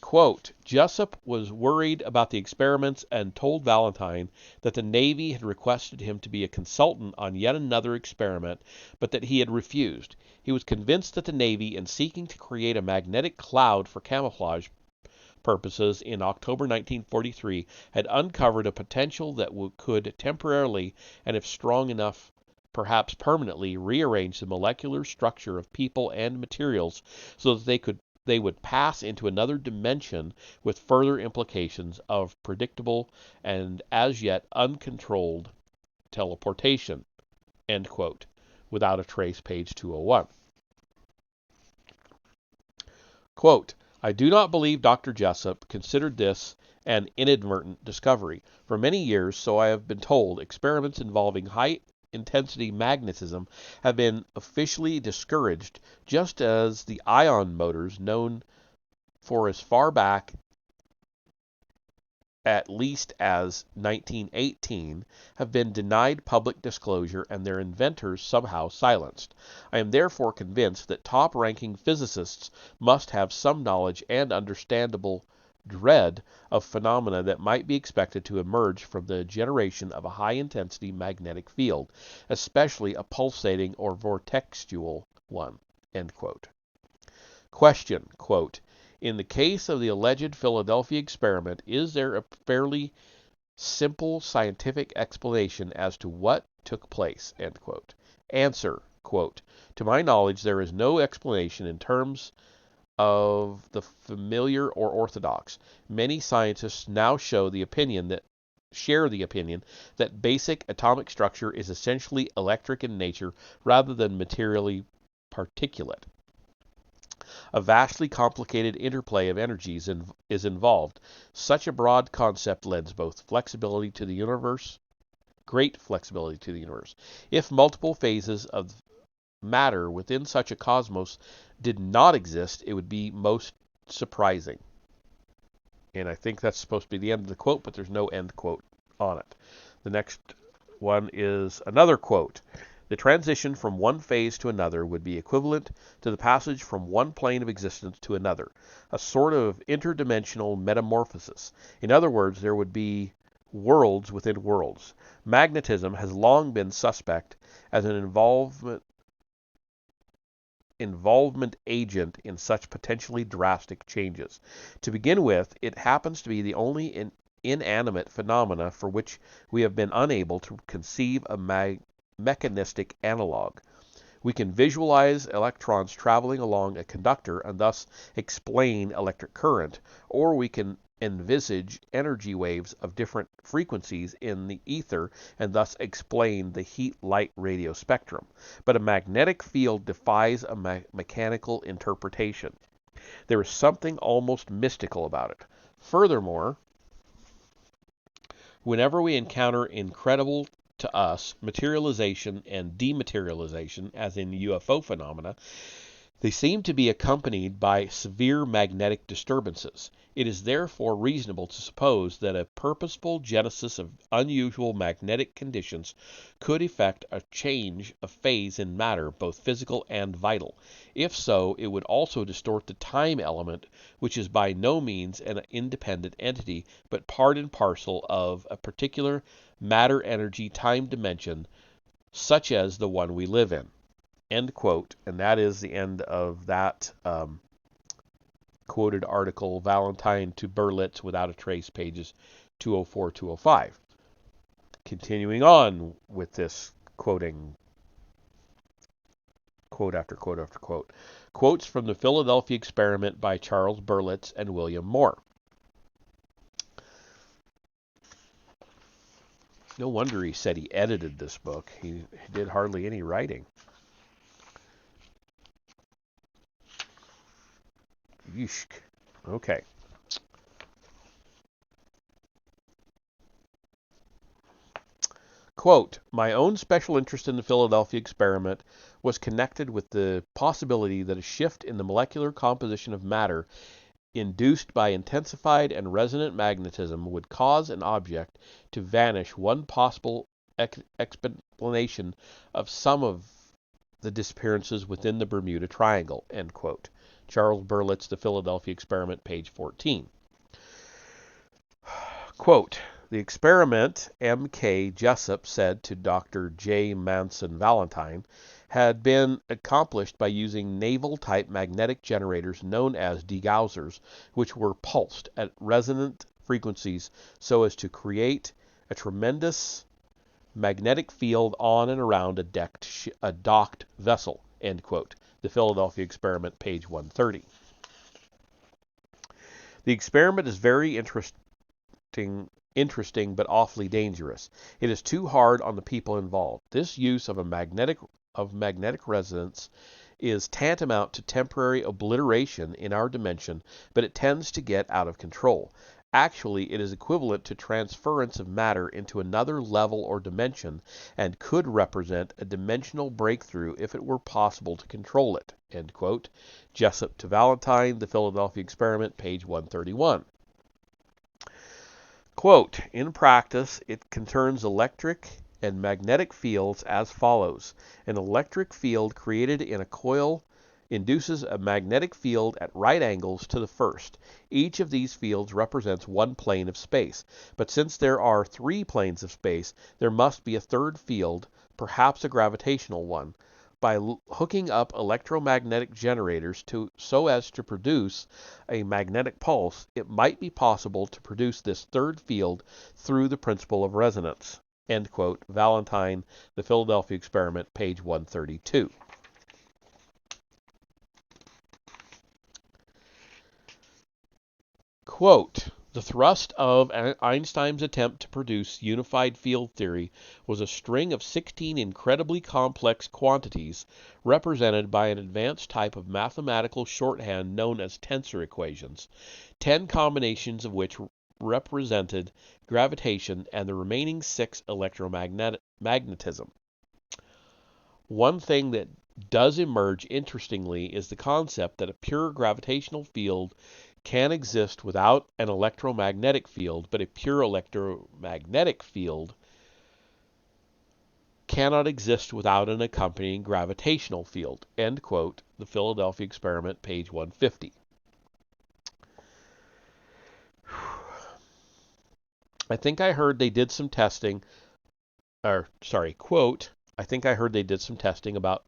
Quote, Jessup was worried about the experiments and told Valentine that the Navy had requested him to be a consultant on yet another experiment, but that he had refused. He was convinced that the Navy, in seeking to create a magnetic cloud for camouflage purposes in October 1943, had uncovered a potential that could temporarily, and if strong enough, perhaps permanently, rearrange the molecular structure of people and materials so that they would pass into another dimension with further implications of predictable and as yet uncontrolled teleportation. End quote. Without a trace, page 201. Quote, I do not believe Dr. Jessup considered this an inadvertent discovery. For many years, so I have been told, experiments involving high-intensity magnetism have been officially discouraged, just as the ion motors, known for as far back at least as 1918, have been denied public disclosure and their inventors somehow silenced. I am therefore convinced that top-ranking physicists must have some knowledge and understandable dread of phenomena that might be expected to emerge from the generation of a high-intensity magnetic field, especially a pulsating or vortexual one. End quote. Question, quote, in the case of the alleged Philadelphia experiment, is there a fairly simple scientific explanation as to what took place? End quote. Answer, quote, to my knowledge, there is no explanation in terms of the familiar or orthodox. Many scientists now share the opinion that basic atomic structure is essentially electric in nature rather than materially particulate. A vastly complicated interplay of energies is involved. Such a broad concept lends both flexibility to the universe, great flexibility to the universe. If multiple phases of matter within such a cosmos did not exist, it would be most surprising. And I think that's supposed to be the end of the quote, but there's no end quote on it. The next one is another quote. The transition from one phase to another would be equivalent to the passage from one plane of existence to another, a sort of interdimensional metamorphosis. In other words, there would be worlds within worlds. Magnetism has long been suspect as an involvement agent in such potentially drastic changes. To begin with, it happens to be the only inanimate phenomena for which we have been unable to conceive a mechanistic analog. We can visualize electrons traveling along a conductor and thus explain electric current, or we can envisage energy waves of different frequencies in the ether and thus explain the heat-light radio spectrum. But a magnetic field defies a mechanical interpretation. There is something almost mystical about it. Furthermore, whenever we encounter incredible to us materialization and dematerialization, as in UFO phenomena, they seem to be accompanied by severe magnetic disturbances. It is therefore reasonable to suppose that a purposeful genesis of unusual magnetic conditions could effect a change of phase in matter, both physical and vital. If so, it would also distort the time element, which is by no means an independent entity, but part and parcel of a particular matter-energy-time dimension, such as the one we live in. End quote. And that is the end of that quoted article, Valentine to Berlitz Without a Trace, pages 204, 205. Continuing on with this quoting, quote after quote after quote. Quotes from the Philadelphia experiment by Charles Berlitz and William Moore. No wonder he said he edited this book. He did hardly any writing. Yeesh. Okay. Quote, my own special interest in the Philadelphia experiment was connected with the possibility that a shift in the molecular composition of matter induced by intensified and resonant magnetism would cause an object to vanish. One possible explanation of some of the disappearances within the Bermuda Triangle. End quote. Charles Berlitz, The Philadelphia Experiment, page 14. Quote, the experiment, M.K. Jessup said to Dr. J. Manson Valentine, had been accomplished by using naval-type magnetic generators known as degaussers, which were pulsed at resonant frequencies so as to create a tremendous magnetic field on and around a docked vessel, end quote. The Philadelphia Experiment, page 130. The experiment is very interesting but awfully dangerous. It is too hard on the people involved. This use of magnetic resonance is tantamount to temporary obliteration in our dimension, but it tends to get out of control. Actually, it is equivalent to transference of matter into another level or dimension and could represent a dimensional breakthrough if it were possible to control it. End quote. Jessup to Valentine, The Philadelphia Experiment, page 131. Quote, in practice, it concerns electric and magnetic fields as follows. An electric field created in a coil induces a magnetic field at right angles to the first. Each of these fields represents one plane of space. But since there are 3 planes of space, there must be a third field, perhaps a gravitational one. By hooking up electromagnetic generators so as to produce a magnetic pulse, it might be possible to produce this third field through the principle of resonance. End quote. Valentine, The Philadelphia Experiment, page 132. Quote, the thrust of Einstein's attempt to produce unified field theory was a string of 16 incredibly complex quantities represented by an advanced type of mathematical shorthand known as tensor equations, 10 combinations of which represented gravitation and the remaining 6 electromagnetism. One thing that does emerge interestingly is the concept that a pure gravitational field can exist without an electromagnetic field, but a pure electromagnetic field cannot exist without an accompanying gravitational field. End quote. The Philadelphia Experiment, page 150. I think I heard they did some testing, quote, I think I heard they did some testing about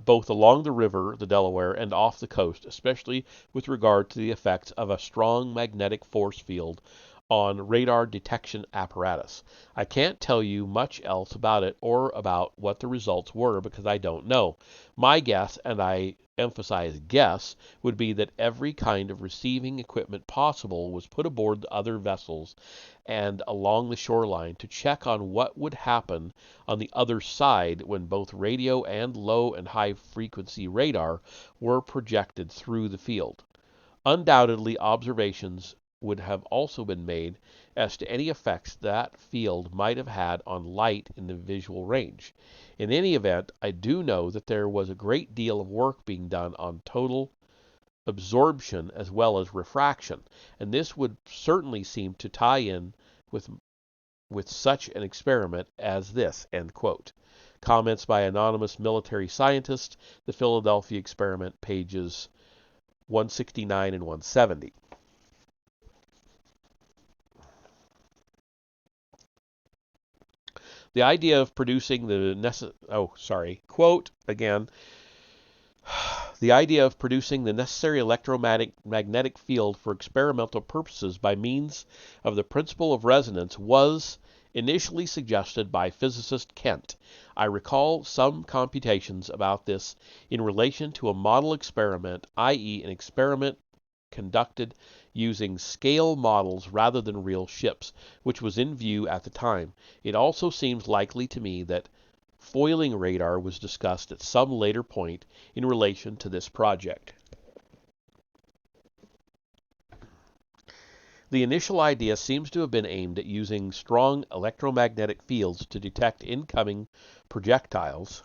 both along the river, the Delaware, and off the coast, especially with regard to the effects of a strong magnetic force field on radar detection apparatus. I can't tell you much else about it or about what the results were because I don't know. My guess, and I emphasize guess, would be that every kind of receiving equipment possible was put aboard the other vessels and along the shoreline to check on what would happen on the other side when both radio and low and high frequency radar were projected through the field. Undoubtedly, observations would have also been made as to any effects that field might have had on light in the visual range. In any event, I do know that there was a great deal of work being done on total absorption as well as refraction, and this would certainly seem to tie in with such an experiment as this. End quote. Comments by anonymous military scientist, The Philadelphia Experiment, pages 169 and 170. The idea of producing quote again, the idea of producing the necessary electromagnetic field for experimental purposes by means of the principle of resonance was initially suggested by physicist Kent. I recall some computations about this in relation to a model experiment, i.e. an experiment conducted using scale models rather than real ships, which was in view at the time. It also seems likely to me that foiling radar was discussed at some later point in relation to this project. The initial idea seems to have been aimed at using strong electromagnetic fields to detect incoming projectiles,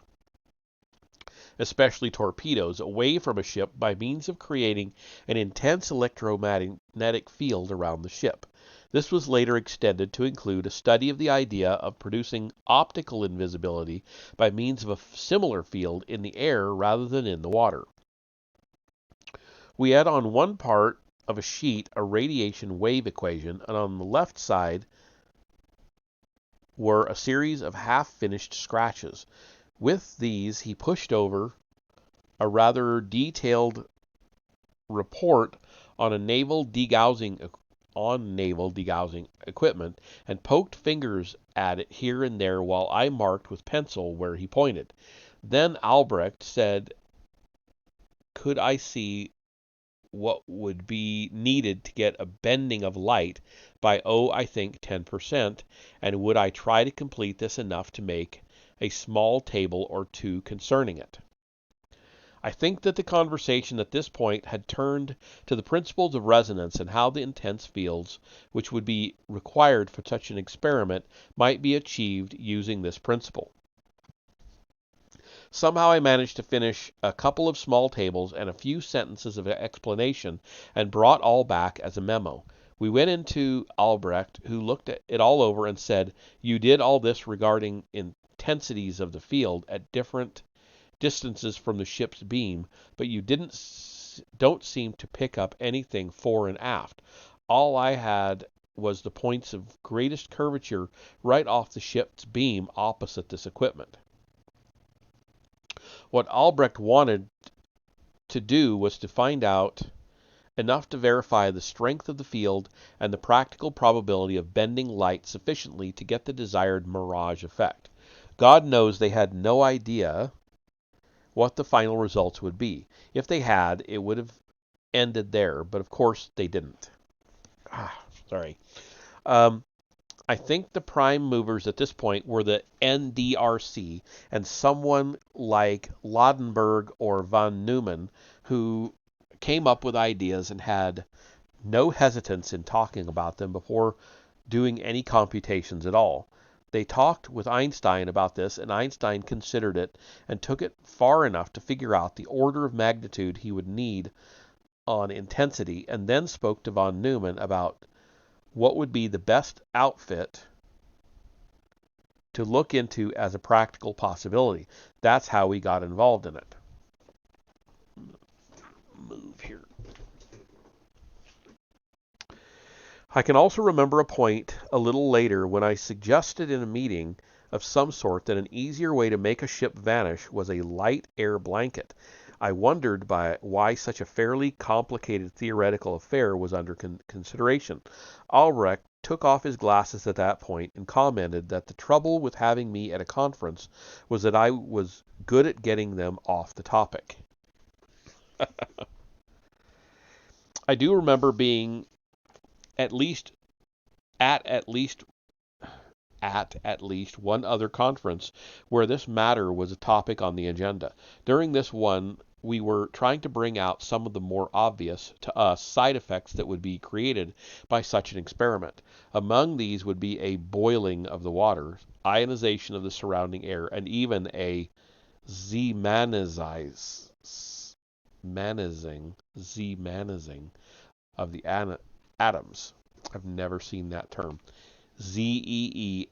especially torpedoes, away from a ship by means of creating an intense electromagnetic field around the ship. This was later extended to include a study of the idea of producing optical invisibility by means of a similar field in the air rather than in the water. We had on one part of a sheet a radiation wave equation, and on the left side were a series of half-finished scratches. With these, he pushed over a rather detailed report on a naval degaussing on naval degaussing equipment and poked fingers at it here and there while I marked with pencil where he pointed. Then Albrecht said, could I see what would be needed to get a bending of light by, I think 10%, and would I try to complete this enough to make a small table or two concerning it. I think that the conversation at this point had turned to the principles of resonance and how the intense fields which would be required for such an experiment might be achieved using this principle. Somehow I managed to finish a couple of small tables and a few sentences of explanation and brought all back as a memo. We went into Albrecht, who looked at it all over and said, you did all this regarding intensities of the field at different distances from the ship's beam, but you don't seem to pick up anything fore and aft. All I had was the points of greatest curvature right off the ship's beam opposite this equipment. What Albrecht wanted to do was to find out enough to verify the strength of the field and the practical probability of bending light sufficiently to get the desired mirage effect. God knows they had no idea what the final results would be. If they had, it would have ended there, but of course they didn't. Sorry. I think the prime movers at this point were the NDRC and someone like Ladenburg or von Neumann, who came up with ideas and had no hesitance in talking about them before doing any computations at all. They talked with Einstein about this, and Einstein considered it and took it far enough to figure out the order of magnitude he would need on intensity, and then spoke to von Neumann about what would be the best outfit to look into as a practical possibility. That's how we got involved in it. Move here. I can also remember a point a little later when I suggested in a meeting of some sort that an easier way to make a ship vanish was a light air blanket. I wondered why such a fairly complicated theoretical affair was under consideration. Albrecht took off his glasses at that point and commented that the trouble with having me at a conference was that I was good at getting them off the topic. I do remember being at least one other conference where this matter was a topic on the agenda. During this one, we were trying to bring out some of the more obvious to us side effects that would be created by such an experiment. Among these would be a boiling of the water, ionization of the surrounding air, and even a Z-manizing of the atoms. I've never seen that term. Zeemanizing.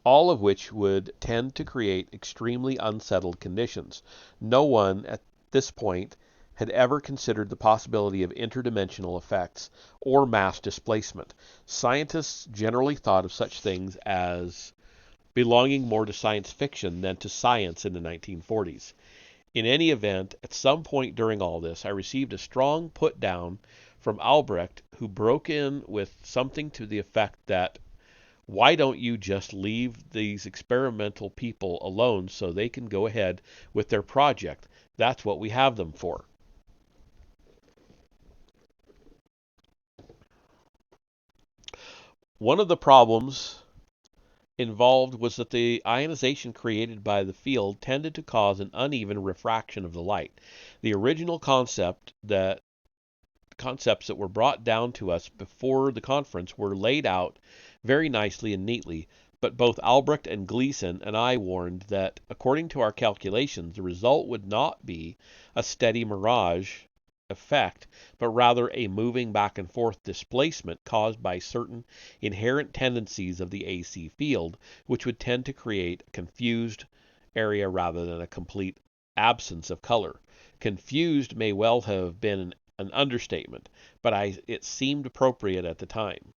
All of which would tend to create extremely unsettled conditions. No one at this point had ever considered the possibility of interdimensional effects or mass displacement. Scientists generally thought of such things as belonging more to science fiction than to science in the 1940s. In any event, at some point during all this, I received a strong put down from Albrecht, who broke in with something to the effect that, why don't you just leave these experimental people alone so they can go ahead with their project? That's what we have them for. One of the problems involved was that the ionization created by the field tended to cause an uneven refraction of the light. The original concepts that were brought down to us before the conference were laid out very nicely and neatly, but both Albrecht and Gleason and I warned that, according to our calculations, the result would not be a steady mirage effect, but rather a moving back and forth displacement caused by certain inherent tendencies of the AC field, which would tend to create a confused area rather than a complete absence of color. Confused may well have been an understatement, but it seemed appropriate at the time.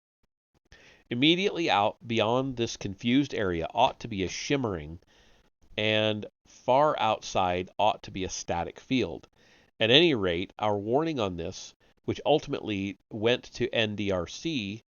Immediately out beyond this confused area ought to be a shimmering, and far outside ought to be a static field. At any rate, our warning on this, which ultimately went to NDRC,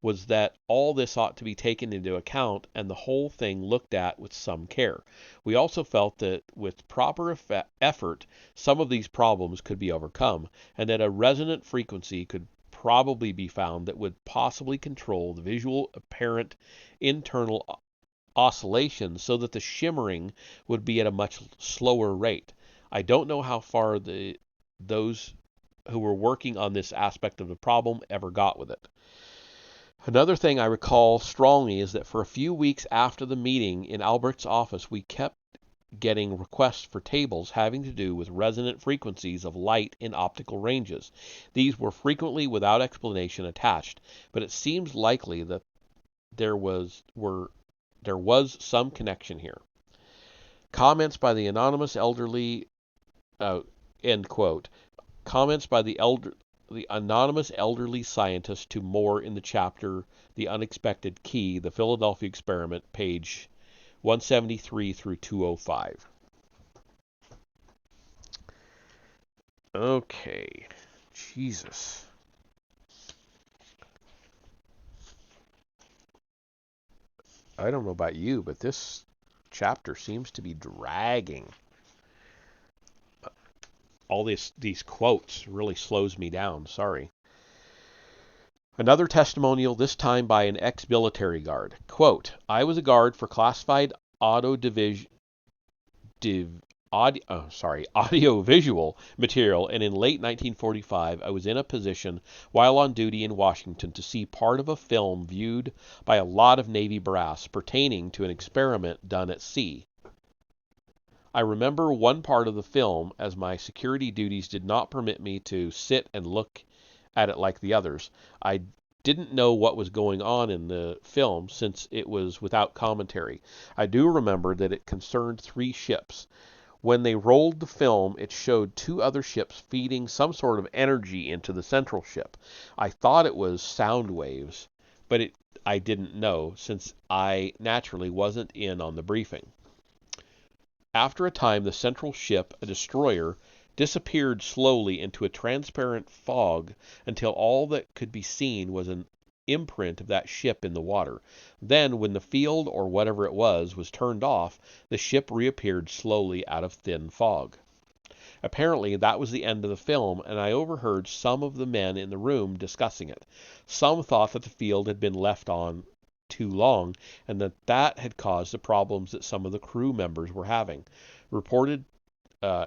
was that all this ought to be taken into account and the whole thing looked at with some care. We also felt that with proper effort, some of these problems could be overcome, and that a resonant frequency could probably be found that would possibly control the visual apparent internal oscillations so that the shimmering would be at a much slower rate. I don't know how far those who were working on this aspect of the problem ever got with it. Another thing I recall strongly is that for a few weeks after the meeting in Albert's office, we kept getting requests for tables having to do with resonant frequencies of light in optical ranges. These were frequently without explanation attached, but it seems likely that there was some connection here. Comments by the anonymous elderly, end quote. Comments by the anonymous elderly scientist to more in the chapter The Unexpected Key, The Philadelphia Experiment, page 173 through 205. Okay. Jesus. I don't know about you, but this chapter seems to be dragging. All these quotes really slows me down. Sorry. Another testimonial, this time by an ex-military guard. Quote, I was a guard for classified audiovisual material, and in late 1945 I was in a position while on duty in Washington to see part of a film viewed by a lot of Navy brass pertaining to an experiment done at sea. I remember one part of the film, as my security duties did not permit me to sit and look at it like the others. I didn't know what was going on in the film since it was without commentary. I do remember that it concerned 3 ships. When they rolled the film, it showed 2 other ships feeding some sort of energy into the central ship. I thought it was sound waves, but I didn't know since I naturally wasn't in on the briefing. After a time, the central ship, a destroyer, disappeared slowly into a transparent fog until all that could be seen was an imprint of that ship in the water. Then, when the field, or whatever it was turned off, the ship reappeared slowly out of thin fog. Apparently, that was the end of the film, and I overheard some of the men in the room discussing it. Some thought that the field had been left on too long, and that had caused the problems that some of the crew members were having. Reported,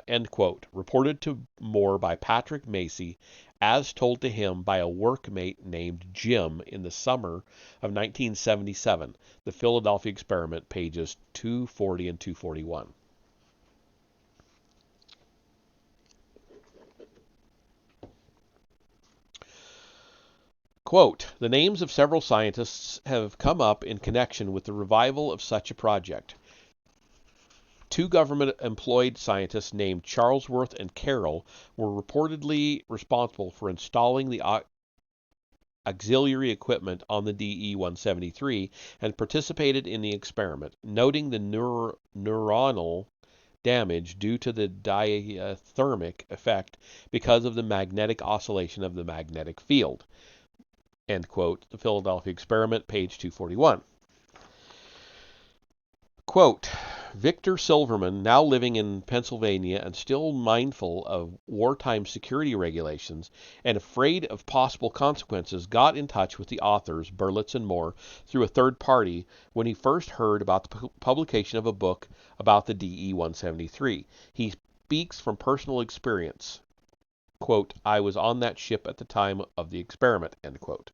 end quote. Reported to Moore by Patrick Macy, as told to him by a workmate named Jim in the summer of 1977. The Philadelphia Experiment, pages 240 and 241. Quote, the names of several scientists have come up in connection with the revival of such a project. 2 government-employed scientists named Charlesworth and Carroll were reportedly responsible for installing the auxiliary equipment on the DE-173 and participated in the experiment, noting the neuronal damage due to the diathermic effect because of the magnetic oscillation of the magnetic field. End quote. The Philadelphia Experiment, page 241. Quote, Victor Silverman, now living in Pennsylvania and still mindful of wartime security regulations and afraid of possible consequences, got in touch with the authors, Berlitz and Moore, through a third party when he first heard about the publication of a book about the DE-173. He speaks from personal experience. Quote, I was on that ship at the time of the experiment, end quote.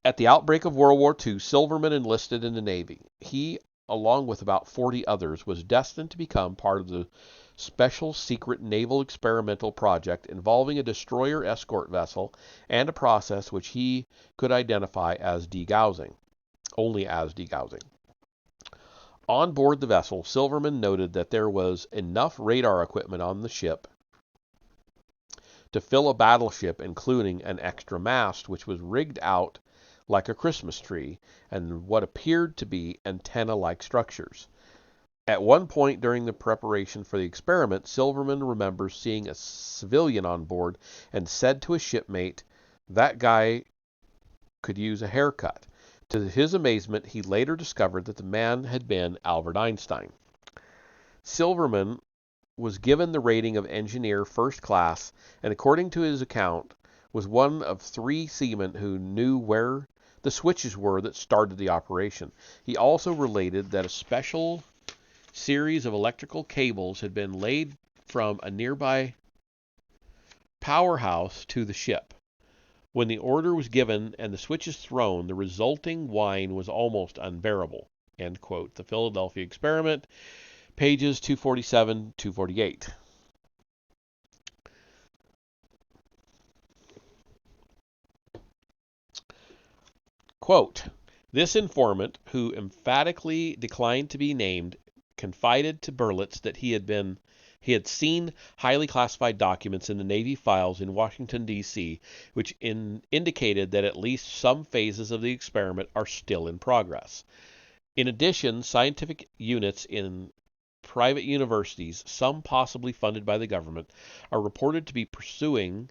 At the outbreak of World War II, Silverman enlisted in the Navy. He, along with about 40 others, was destined to become part of the special secret naval experimental project involving a destroyer escort vessel and a process which he could identify as degaussing, only as degaussing. On board the vessel, Silverman noted that there was enough radar equipment on the ship to fill a battleship, including an extra mast, which was rigged out like a Christmas tree, and what appeared to be antenna-like structures. At one point during the preparation for the experiment, Silverman remembers seeing a civilian on board and said to a shipmate, "That guy could use a haircut." To his amazement, he later discovered that the man had been Albert Einstein. Silverman was given the rating of engineer first class, and according to his account, was one of 3 seamen who knew where the switches were that started the operation. He also related that a special series of electrical cables had been laid from a nearby powerhouse to the ship. When the order was given and the switches thrown, the resulting whine was almost unbearable. End quote. The Philadelphia Experiment, pages 247, 248. Quote, this informant, who emphatically declined to be named, confided to Berlitz that he had seen highly classified documents in the Navy files in Washington, D.C., which indicated that at least some phases of the experiment are still in progress. In addition, scientific units in private universities, some possibly funded by the government, are reported to be pursuing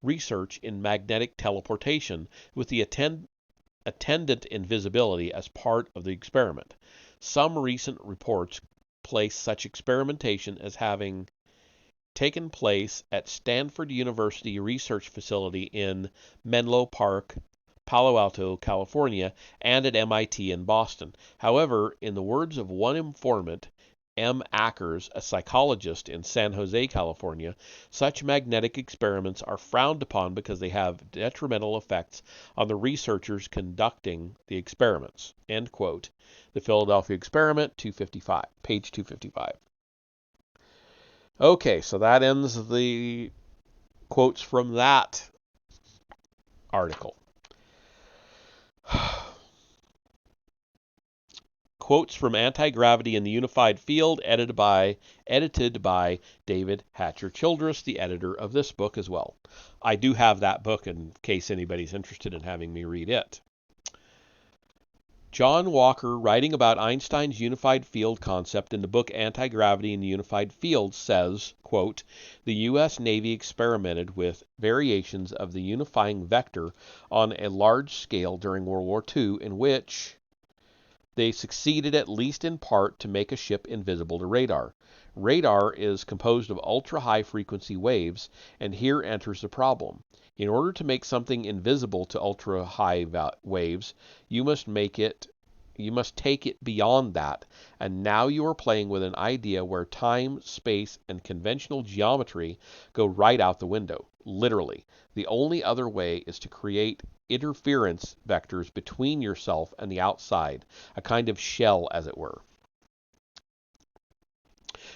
research in magnetic teleportation with the attendant invisibility as part of the experiment. Some recent reports place such experimentation as having taken place at Stanford University Research Facility in Menlo Park, Palo Alto, California, and at MIT in Boston. However, in the words of one informant, M. Ackers, a psychologist in San Jose, California, such magnetic experiments are frowned upon because they have detrimental effects on the researchers conducting the experiments. End quote. The Philadelphia Experiment, 255, page 255. Okay, so that ends the quotes from that article. Quotes from Anti-Gravity in the Unified Field, edited by David Hatcher Childress, the editor of this book as well. I do have that book in case anybody's interested in having me read it. John Walker, writing about Einstein's unified field concept in the book Anti-Gravity in the Unified Field, says, quote, the U.S. Navy experimented with variations of the unifying vector on a large scale during World War II, in which they succeeded at least in part to make a ship invisible to radar. Radar is composed of ultra-high frequency waves, and here enters the problem. In order to make something invisible to ultra-high waves, you must take it beyond that, and now you are playing with an idea where time, space, and conventional geometry go right out the window, literally. The only other way is to create interference vectors between yourself and the outside, a kind of shell, as it were.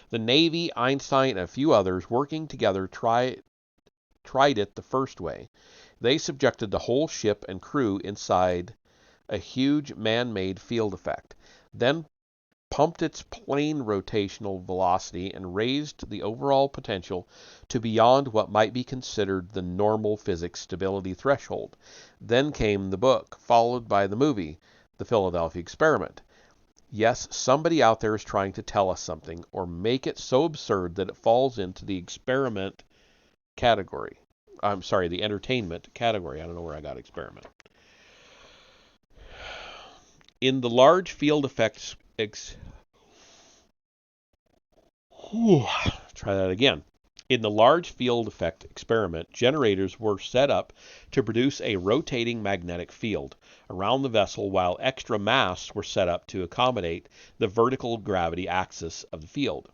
The Navy, Einstein, and a few others working together tried it the first way. They subjected the whole ship and crew inside a huge man-made field effect, then pumped its plane rotational velocity and raised the overall potential to beyond what might be considered the normal physics stability threshold. Then came the book, followed by the movie, The Philadelphia Experiment. Yes, somebody out there is trying to tell us something, or make it so absurd that it falls into the experiment category. I'm sorry, the entertainment category. I don't know where I got experiment. In the large field effects try that again. In the large field effect experiment, generators were set up to produce a rotating magnetic field around the vessel, while extra masts were set up to accommodate the vertical gravity axis of the field.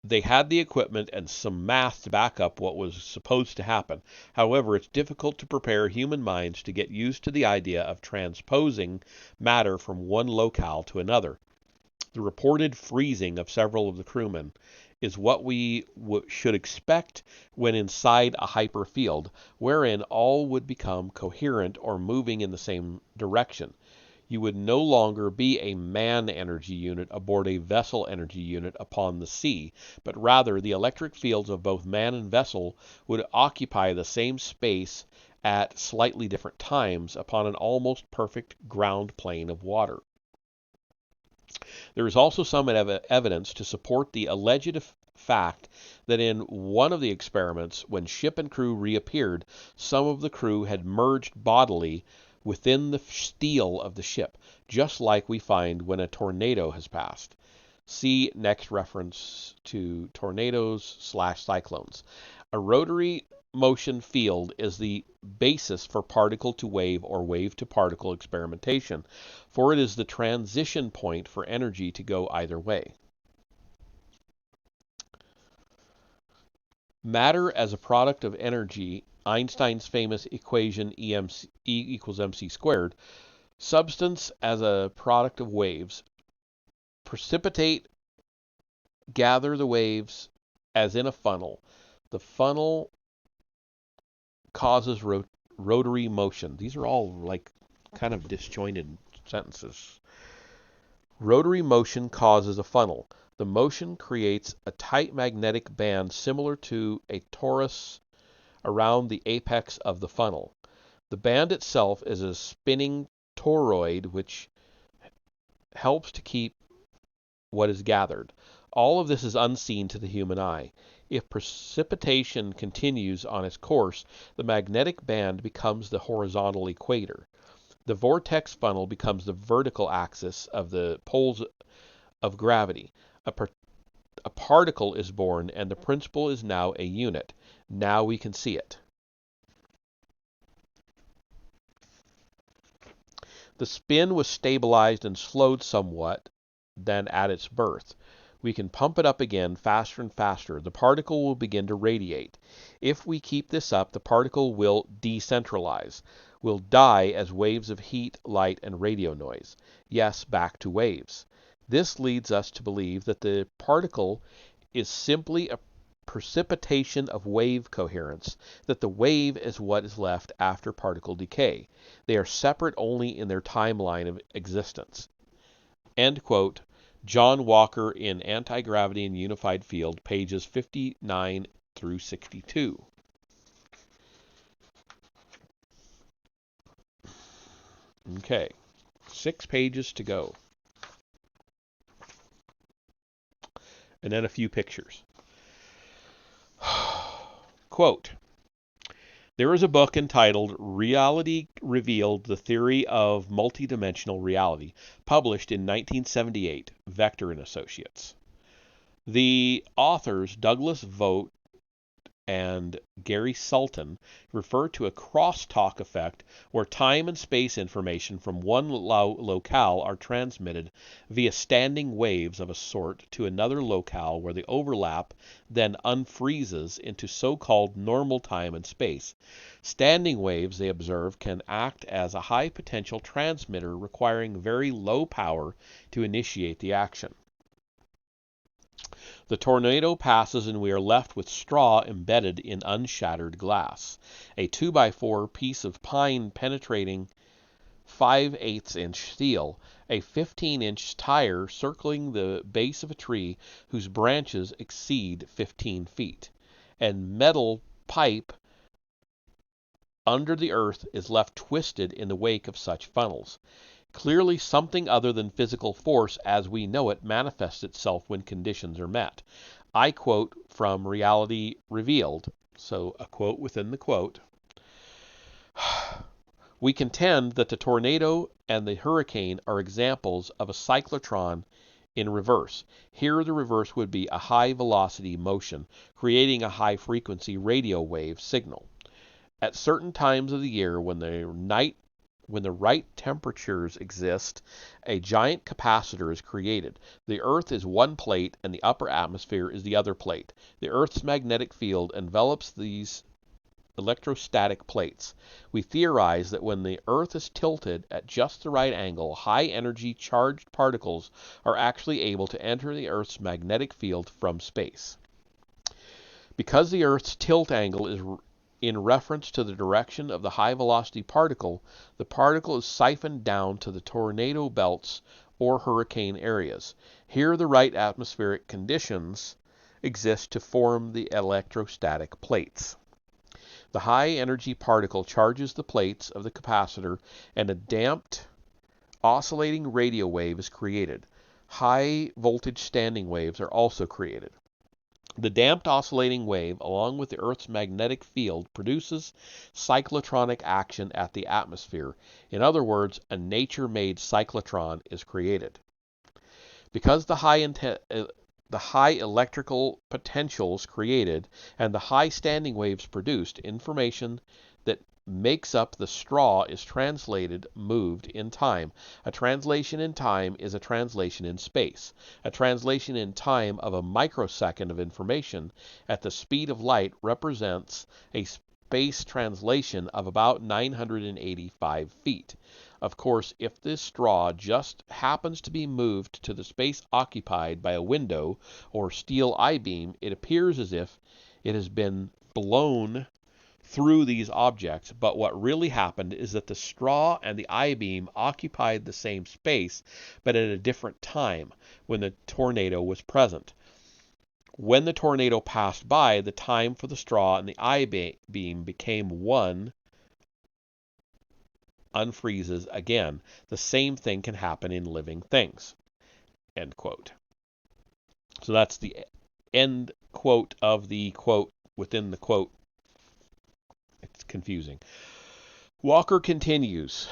They had the equipment and some math to back up what was supposed to happen. However, it's difficult to prepare human minds to get used to the idea of transposing matter from one locale to another. The reported freezing of several of the crewmen is what we should expect when inside a hyperfield, wherein all would become coherent or moving in the same direction. You would no longer be a man energy unit aboard a vessel energy unit upon the sea, but rather the electric fields of both man and vessel would occupy the same space at slightly different times upon an almost perfect ground plane of water. There is also some evidence to support the alleged fact that in one of the experiments, when ship and crew reappeared, some of the crew had merged bodily within the steel of the ship, just like we find when a tornado has passed. See next reference to tornadoes/cyclones. A rotary motion field is the basis for particle to wave or wave to particle experimentation, for it is the transition point for energy to go either way. Matter as a product of energy, Einstein's famous equation E equals mc squared, substance as a product of waves, precipitate, gather the waves as in a funnel. The funnel causes rotary motion. These are all like kind of disjointed sentences. Rotary motion causes a funnel. The motion creates a tight magnetic band similar to a torus around the apex of the funnel. The band itself is a spinning toroid which helps to keep what is gathered. All of this is unseen to the human eye. If precipitation continues on its course, the magnetic band becomes the horizontal equator. The vortex funnel becomes the vertical axis of the poles of gravity. A particle is born, and the principle is now a unit. Now we can see it. The spin was stabilized and slowed somewhat than at its birth. We can pump it up again faster and faster. The particle will begin to radiate. If we keep this up, the particle will decentralize, will die as waves of heat, light, and radio noise. Yes, back to waves. This leads us to believe that the particle is simply a precipitation of wave coherence, that the wave is what is left after particle decay. They are separate only in their timeline of existence. End quote. John Walker in Anti-Gravity and Unified Field, pages 59 through 62. Okay, 6 pages to go. And then a few pictures. Quote, there is a book entitled Reality Revealed, The Theory of Multidimensional Reality, published in 1978, Vector and Associates. The authors, Douglas Vogt and Gary Sultan, refer to a crosstalk effect where time and space information from one locale are transmitted via standing waves of a sort to another locale where the overlap then unfreezes into so-called normal time and space. Standing waves, they observe, can act as a high-potential transmitter requiring very low power to initiate the action. The tornado passes and we are left with straw embedded in unshattered glass. A 2x4 piece of pine penetrating 5/8-inch steel, a 15-inch tire circling the base of a tree whose branches exceed 15 feet, and metal pipe under the earth is left twisted in the wake of such funnels. Clearly something other than physical force as we know it manifests itself when conditions are met. I quote from Reality Revealed, so a quote within the quote. We contend that the tornado and the hurricane are examples of a cyclotron in reverse. Here the reverse would be a high velocity motion, creating a high frequency radio wave signal. At certain times of the year when the right temperatures exist, a giant capacitor is created. The Earth is one plate and the upper atmosphere is the other plate. The Earth's magnetic field envelops these electrostatic plates. We theorize that when the Earth is tilted at just the right angle, high-energy charged particles are actually able to enter the Earth's magnetic field from space. Because the Earth's tilt angle is in reference to the direction of the high-velocity particle, the particle is siphoned down to the tornado belts or hurricane areas. Here the right atmospheric conditions exist to form the electrostatic plates. The high-energy particle charges the plates of the capacitor and a damped, oscillating radio wave is created. high voltage standing waves are also created. The damped oscillating wave, along with the Earth's magnetic field, produces cyclotronic action at the atmosphere. In other words, a nature-made cyclotron is created. Because the high electrical potentials created and the high standing waves produced, information that makes up the straw is moved in time. A translation in time is a translation in space. A translation in time of a microsecond of information at the speed of light represents a space translation of about 985 feet. Of course, if this straw just happens to be moved to the space occupied by a window or steel I-beam, it appears as if it has been blown through these objects, but what really happened is that the straw and the I-beam occupied the same space, but at a different time when the tornado was present. When the tornado passed by, the time for the straw and the I-beam became one, unfreezes again. The same thing can happen in living things. End quote. So that's the end quote of the quote within the quote. It's confusing. Walker continues.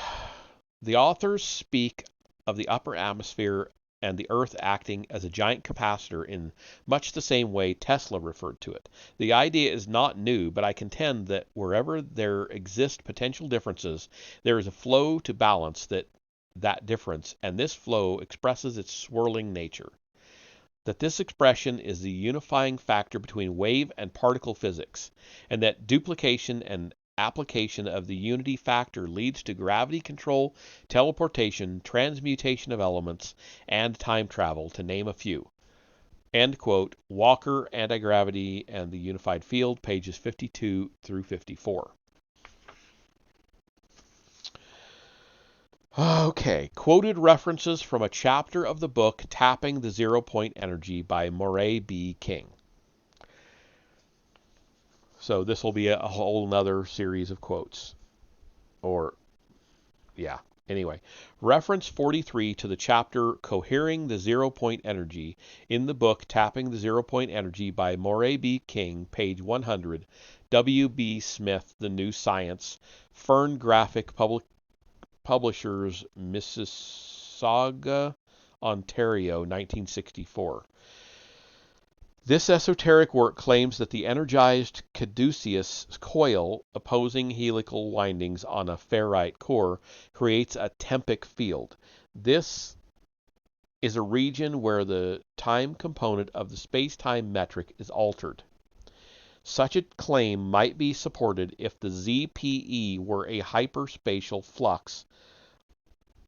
The authors speak of the upper atmosphere and the Earth acting as a giant capacitor in much the same way Tesla referred to it. The idea is not new, but I contend that wherever there exist potential differences, there is a flow to balance that difference, and this flow expresses its swirling nature. That this expression is the unifying factor between wave and particle physics, and that duplication and application of the unity factor leads to gravity control, teleportation, transmutation of elements, and time travel, to name a few. End quote. Walker, Anti-Gravity and the Unified Field, pages 52 through 54. Okay, quoted references from a chapter of the book Tapping the Zero Point Energy by Moray B. King. So this will be a whole nother series of quotes. Anyway. Reference 43 to the chapter Cohering the Zero Point Energy in the book Tapping the Zero Point Energy by Moray B. King, page 100, W. B. Smith, The New Science, Fern Graphic Publishers, Mississauga, Ontario, 1964. This esoteric work claims that the energized caduceus coil opposing helical windings on a ferrite core creates a tempic field. This is a region where the time component of the space-time metric is altered. Such a claim might be supported if the ZPE were a hyperspatial flux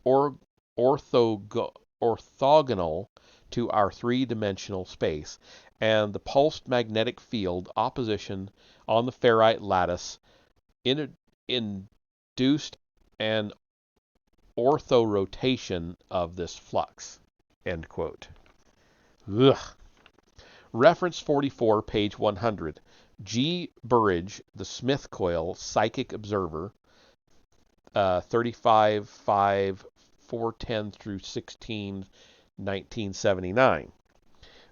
or orthogonal to our three-dimensional space, and the pulsed magnetic field opposition on the ferrite lattice induced an orthorotation of this flux. End quote. Ugh. Reference 44, page 100. G. Burridge, The Smith Coil, Psychic Observer, 35.5, 410 through 16, 1979.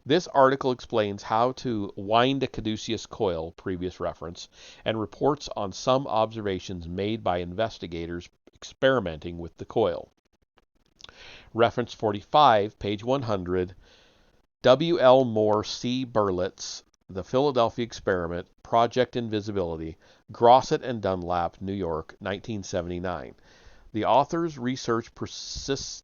This article explains how to wind a caduceus coil, previous reference, and reports on some observations made by investigators experimenting with the coil. Reference 45, page 100, W. L. Moore C. Berlitz, The Philadelphia Experiment, Project Invisibility, Grosset and Dunlap, New York, 1979. The authors research persistent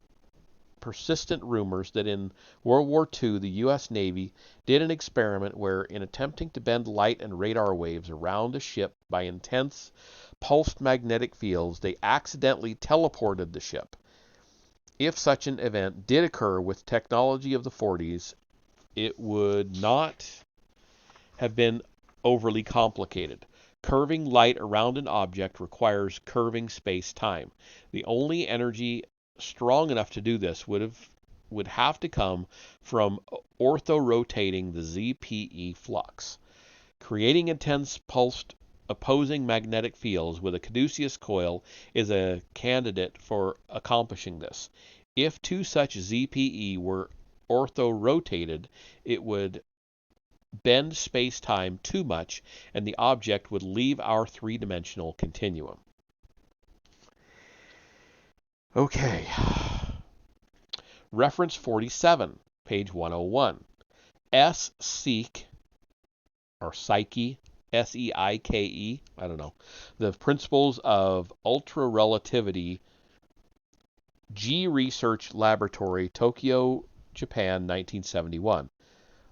rumors that in World War II the U.S. Navy did an experiment where, in attempting to bend light and radar waves around a ship by intense pulsed magnetic fields, they accidentally teleported the ship. If such an event did occur with technology of the 40s, it would not have been overly complicated. Curving light around an object requires curving space-time. The only energy strong enough to do this would have to come from orthorotating the ZPE flux. Creating intense pulsed opposing magnetic fields with a caduceus coil is a candidate for accomplishing this. If two such ZPE were orthorotated, it would bend space-time too much, and the object would leave our three-dimensional continuum. Okay. Reference 47, page 101. Seek, or Psyche, Seike, I don't know, the principles of ultra-relativity, G Research Laboratory, Tokyo, Japan, 1971.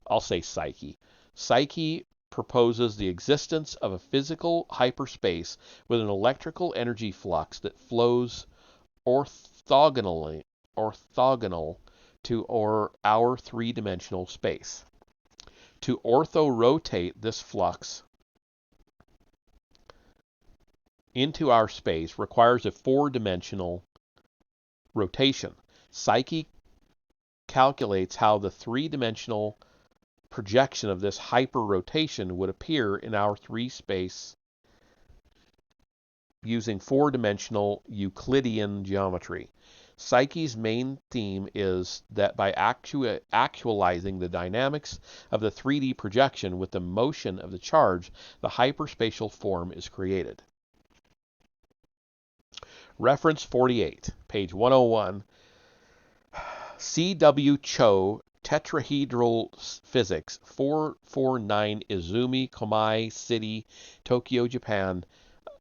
I'll say Psyche. Psyche proposes the existence of a physical hyperspace with an electrical energy flux that flows orthogonal to our three-dimensional space. To orthorotate this flux into our space requires a four-dimensional rotation. Psyche calculates how the three-dimensional projection of this hyper-rotation would appear in our three-space using four-dimensional Euclidean geometry. Psyche's main theme is that by actualizing the dynamics of the 3D projection with the motion of the charge, the hyperspatial form is created. Reference 48, page 101. C.W. Cho, Tetrahedral Physics, 449 Izumi, Komai City, Tokyo, Japan,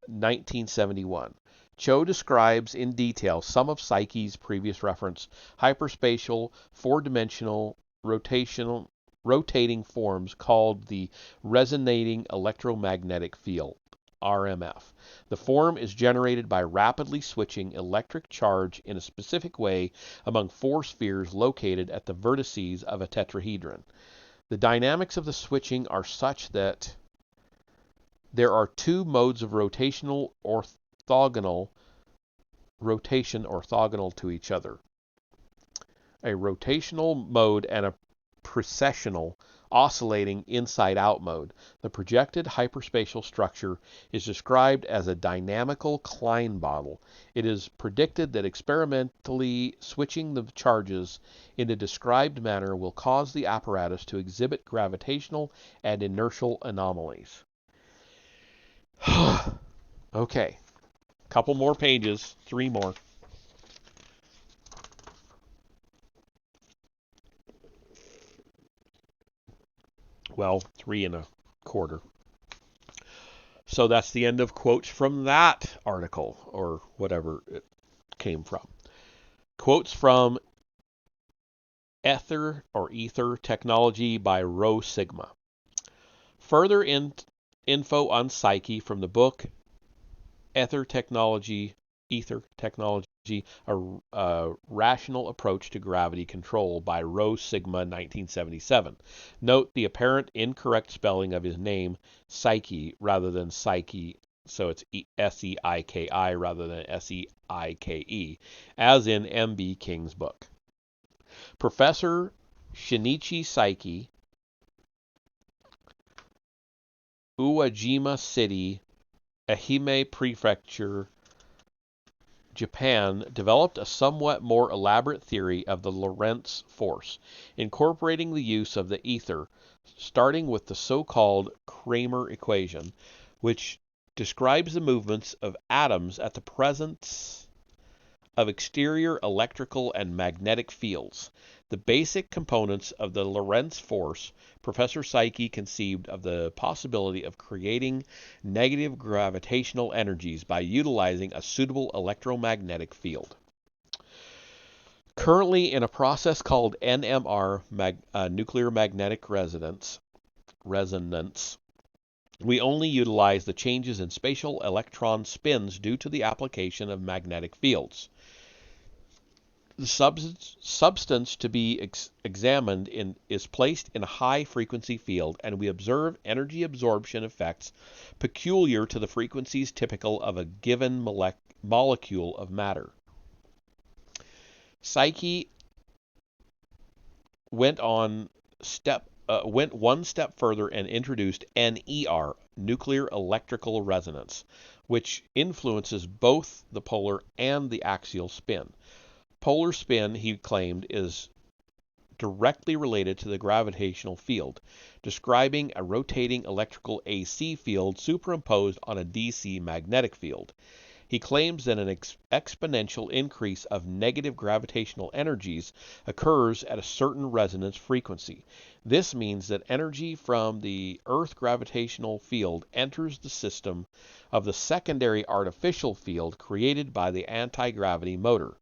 1971. Cho describes in detail some of Psyche's previous reference hyperspatial, four-dimensional, rotating forms called the resonating electromagnetic field, RMF. The form is generated by rapidly switching electric charge in a specific way among four spheres located at the vertices of a tetrahedron. The dynamics of the switching are such that there are two modes of rotation orthogonal to each other. A rotational mode and a precessional, oscillating inside-out mode. The projected hyperspatial structure is described as a dynamical Klein bottle. It is predicted that experimentally switching the charges in a described manner will cause the apparatus to exhibit gravitational and inertial anomalies. Okay, couple more pages, three more. Well, 3.25. So that's the end of quotes from that article, or whatever it came from. Quotes from Ether Technology by Rho Sigma. Further info on Psyche from the book Ether Technology, a Rational Approach to Gravity Control by Rho Sigma, 1977. Note the apparent incorrect spelling of his name, Psyche, rather than Psyche, so it's S-E-I-K-I rather than S-E-I-K-E, as in M.B. King's book. Professor Shinichi Psyche, Uwajima City, Ehime Prefecture, Japan, developed a somewhat more elaborate theory of the Lorentz force, incorporating the use of the ether, starting with the so-called Kramer equation, which describes the movements of atoms at the presence of exterior electrical and magnetic fields. The basic components of the Lorentz force, Professor Psyche conceived of the possibility of creating negative gravitational energies by utilizing a suitable electromagnetic field. Currently, in a process called NMR, nuclear magnetic resonance, we only utilize the changes in spatial electron spins due to the application of magnetic fields. The substance to be examined is placed in a high-frequency field, and we observe energy absorption effects peculiar to the frequencies typical of a given molecule of matter. Psyche went one step further and introduced NER, nuclear electrical resonance, which influences both the polar and the axial spin. Polar spin, he claimed, is directly related to the gravitational field, describing a rotating electrical AC field superimposed on a DC magnetic field. He claims that an exponential increase of negative gravitational energies occurs at a certain resonance frequency. This means that energy from the Earth gravitational field enters the system of the secondary artificial field created by the anti-gravity motor.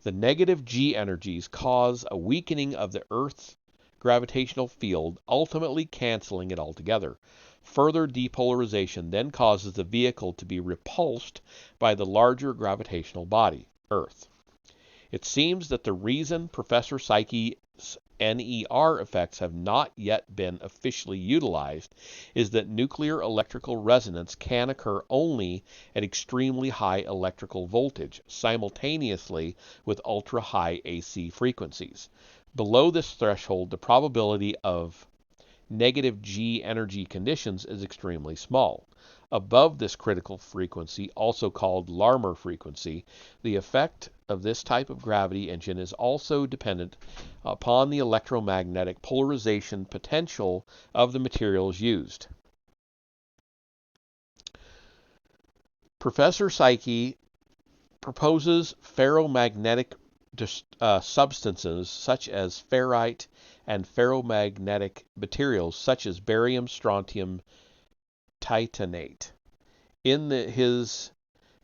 The negative G energies cause a weakening of the Earth's gravitational field, ultimately canceling it altogether. Further depolarization then causes the vehicle to be repulsed by the larger gravitational body, Earth. It seems that the reason Professor Psyche's NER effects have not yet been officially utilized is that nuclear electrical resonance can occur only at extremely high electrical voltage, simultaneously with ultra-high AC frequencies. Below this threshold, the probability of negative G energy conditions is extremely small. Above this critical frequency, also called Larmor frequency, the effect of this type of gravity engine is also dependent upon the electromagnetic polarization potential of the materials used. Professor Psyche proposes ferromagnetic substances such as ferrite and ferromagnetic materials such as barium, strontium, titanate. In his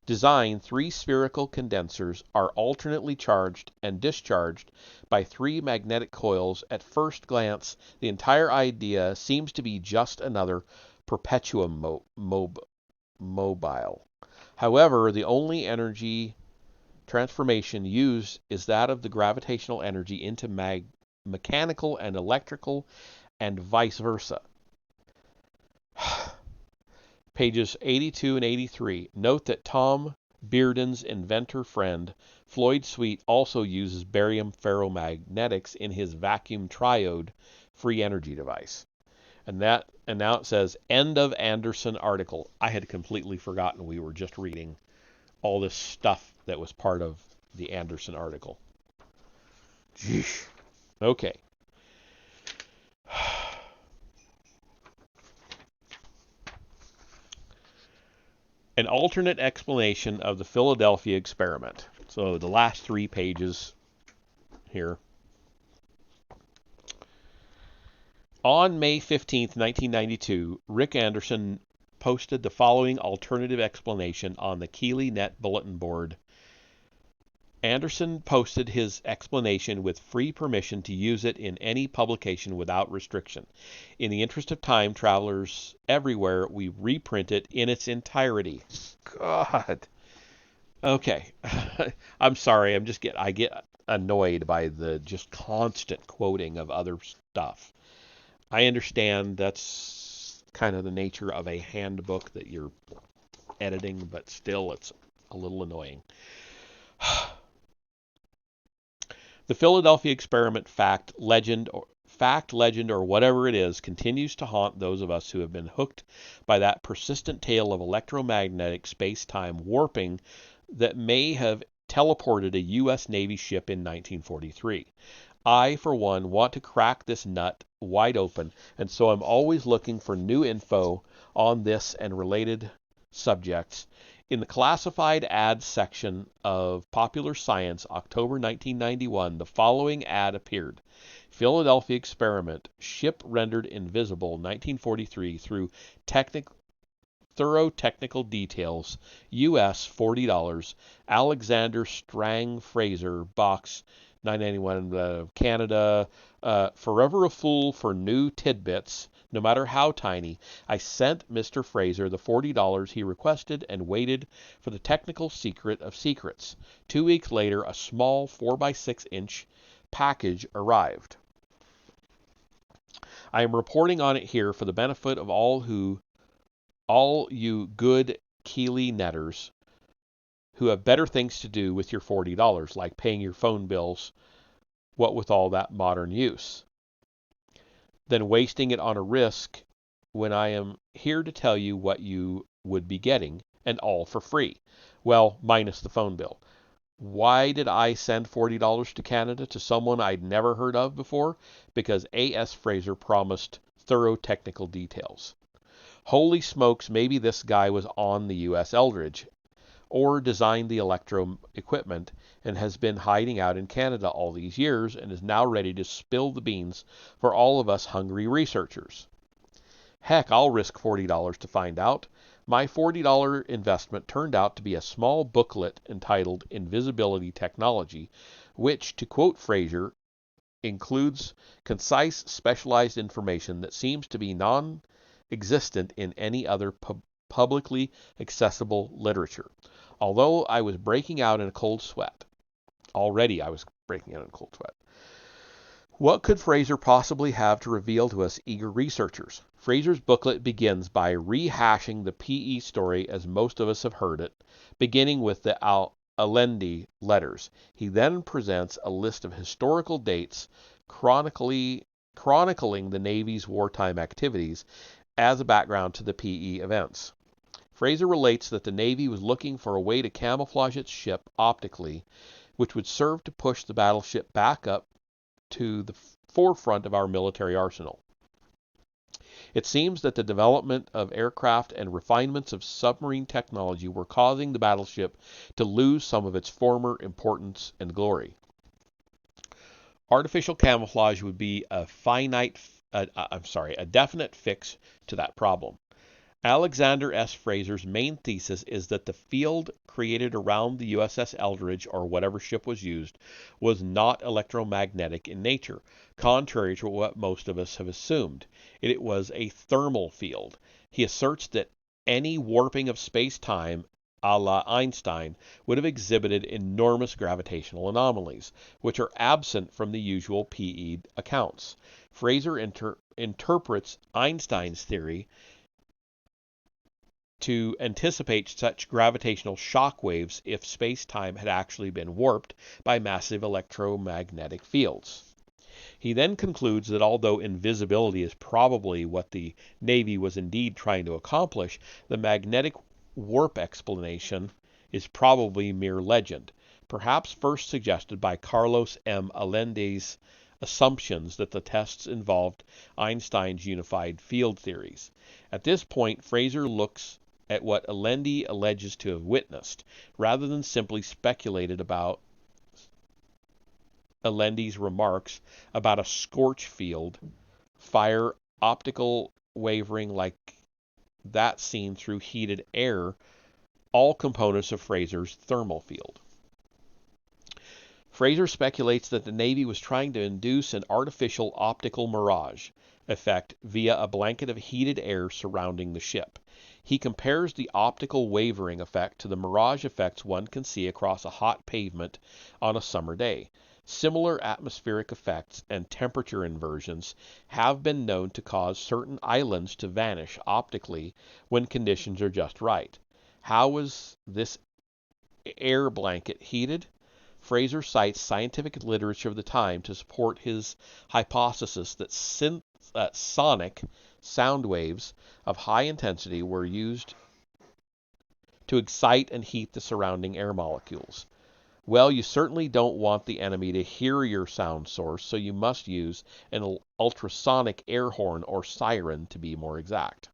design, 3 spherical condensers are alternately charged and discharged by 3 magnetic coils. At first glance, the entire idea seems to be just another perpetuum mobile. However, the only energy transformation used is that of the gravitational energy into mechanical and electrical, and vice versa. Pages 82 and 83. Note that Tom Bearden's inventor friend, Floyd Sweet, also uses barium ferromagnetics in his vacuum triode free energy device. And now it says, end of Anderson article. I had completely forgotten we were just reading all this stuff that was part of the Anderson article. Jeez. Okay. An alternate explanation of the Philadelphia experiment. So the last 3 pages here. On May 15, 1992, Rick Anderson posted the following alternative explanation on the KeelyNet bulletin board. Anderson posted his explanation with free permission to use it in any publication without restriction. In the interest of time, travelers everywhere, we reprint it in its entirety. God. Okay. I'm sorry. I get annoyed by the just constant quoting of other stuff. I understand that's kind of the nature of a handbook that you're editing, but still it's a little annoying. The Philadelphia experiment fact, legend, or whatever it is, continues to haunt those of us who have been hooked by that persistent tale of electromagnetic space-time warping that may have teleported a U.S. Navy ship in 1943. I, for one, want to crack this nut wide open, and so I'm always looking for new info on this and related subjects. In the classified ads section of Popular Science, October 1991, the following ad appeared. Philadelphia experiment, ship rendered invisible 1943 through thorough technical details, U.S. $40, Alexander Strang Fraser, box 991, Canada, forever a fool for new tidbits, no matter how tiny. I sent Mr. Fraser the $40 he requested and waited for the technical secret of secrets. 2 weeks later, a small 4x6-inch package arrived. I am reporting on it here for the benefit of all you good Keely netters who have better things to do with your $40, like paying your phone bills, what with all that modern use, than wasting it on a risk when I am here to tell you what you would be getting, and all for free. Well, minus the phone bill. Why did I send $40 to Canada to someone I'd never heard of before? Because A.S. Fraser promised thorough technical details. Holy smokes, maybe this guy was on the U.S. Eldridge, or designed the electro equipment and has been hiding out in Canada all these years and is now ready to spill the beans for all of us hungry researchers. Heck, I'll risk $40 to find out. My $40 investment turned out to be a small booklet entitled Invisibility Technology, which, to quote Fraser, includes concise, specialized information that seems to be non-existent in any other publicly accessible literature. Although I was breaking out in a cold sweat. Already I was breaking out in a cold sweat. What could Fraser possibly have to reveal to us eager researchers? Fraser's booklet begins by rehashing the PE story as most of us have heard it, beginning with the Allende letters. He then presents a list of historical dates chronicling the Navy's wartime activities as a background to the PE events. Fraser relates that the Navy was looking for a way to camouflage its ship optically, which would serve to push the battleship back up to the forefront of our military arsenal. It seems that the development of aircraft and refinements of submarine technology were causing the battleship to lose some of its former importance and glory. Artificial camouflage would be a definite fix to that problem. Alexander S. Fraser's main thesis is that the field created around the USS Eldridge, or whatever ship was used, was not electromagnetic in nature, contrary to what most of us have assumed. It was a thermal field. He asserts that any warping of space-time, a la Einstein, would have exhibited enormous gravitational anomalies, which are absent from the usual PE accounts. Fraser interprets Einstein's theory to anticipate such gravitational shock waves if space-time had actually been warped by massive electromagnetic fields. He then concludes that although invisibility is probably what the Navy was indeed trying to accomplish, the magnetic warp explanation is probably mere legend, perhaps first suggested by Carlos M. Allende's assumptions that the tests involved Einstein's unified field theories. At this point, Fraser looks at what Allende alleges to have witnessed, rather than simply speculated about Allende's remarks about a scorch field, fire, optical wavering like that seen through heated air, all components of Fraser's thermal field. Fraser speculates that the Navy was trying to induce an artificial optical mirage effect via a blanket of heated air surrounding the ship. He compares the optical wavering effect to the mirage effects one can see across a hot pavement on a summer day. Similar atmospheric effects and temperature inversions have been known to cause certain islands to vanish optically when conditions are just right. How was this air blanket heated? Fraser cites scientific literature of the time to support his hypothesis that sonic sound waves of high intensity were used to excite and heat the surrounding air molecules. Well, you certainly don't want the enemy to hear your sound source, so you must use an ultrasonic air horn or siren to be more exact.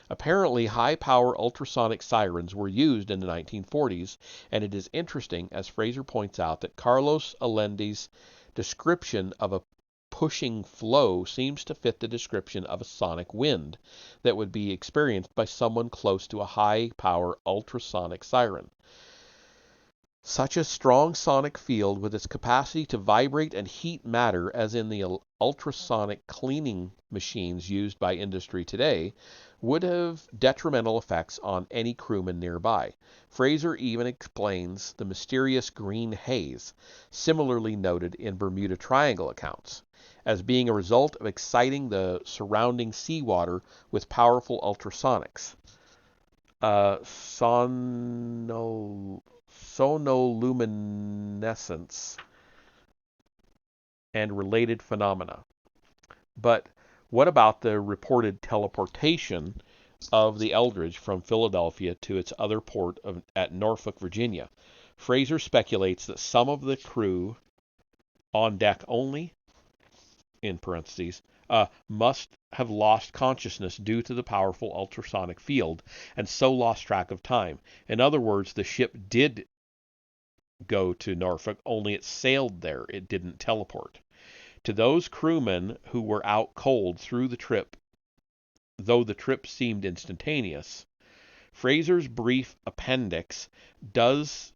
Apparently, high-power ultrasonic sirens were used in the 1940s, and it is interesting, as Fraser points out, that Carlos Allende's description of a pushing flow seems to fit the description of a sonic wind that would be experienced by someone close to a high-power ultrasonic siren. Such a strong sonic field, with its capacity to vibrate and heat matter as in the ultrasonic cleaning machines used by industry today, would have detrimental effects on any crewman nearby. Fraser even explains the mysterious green haze, similarly noted in Bermuda Triangle accounts, as being a result of exciting the surrounding seawater with powerful ultrasonics. Sonoluminescence and related phenomena. But what about the reported teleportation of the Eldridge from Philadelphia to its other port at Norfolk, Virginia? Fraser speculates that some of the crew on deck only, in parentheses, must have lost consciousness due to the powerful ultrasonic field and so lost track of time. In other words, the ship did go to Norfolk, only it sailed there. It didn't teleport. To those crewmen who were out cold through the trip, though the trip seemed instantaneous, Fraser's brief appendix does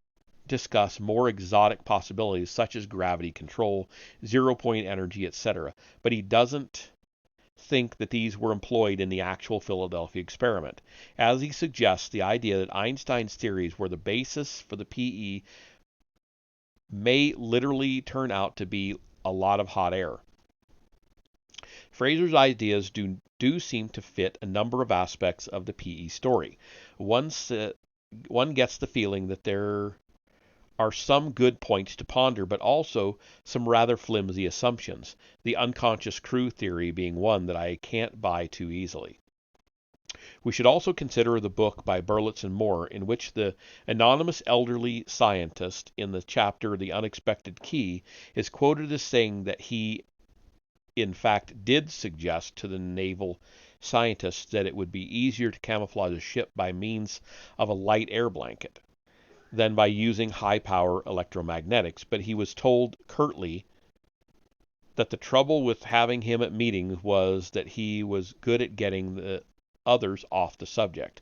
discuss more exotic possibilities such as gravity control, zero-point energy, etc., but he doesn't think that these were employed in the actual Philadelphia experiment. As he suggests, the idea that Einstein's theories were the basis for the PE may literally turn out to be a lot of hot air. Fraser's ideas do seem to fit a number of aspects of the PE story. One gets the feeling that there are some good points to ponder, but also some rather flimsy assumptions, the unconscious crew theory being one that I can't buy too easily. We should also consider the book by Berlitz and Moore, in which the anonymous elderly scientist in the chapter The Unexpected Key is quoted as saying that he, in fact, did suggest to the naval scientists that it would be easier to camouflage a ship by means of a light air blanket than by using high-power electromagnetics, but he was told curtly that the trouble with having him at meetings was that he was good at getting the others off the subject,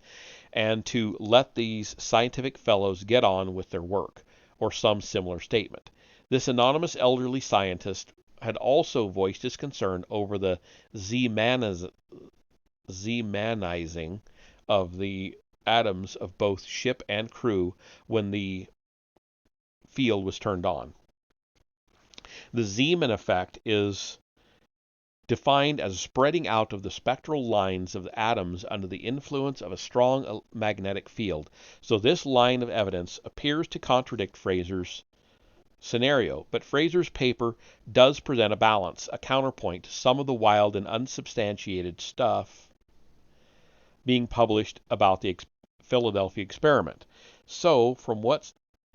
and to let these scientific fellows get on with their work, or some similar statement. This anonymous elderly scientist had also voiced his concern over the Z-manizing of the atoms of both ship and crew when the field was turned on. The Zeeman effect is defined as a spreading out of the spectral lines of the atoms under the influence of a strong magnetic field. So this line of evidence appears to contradict Fraser's scenario, but Fraser's paper does present a balance, a counterpoint to some of the wild and unsubstantiated stuff being published about the Philadelphia experiment. So, from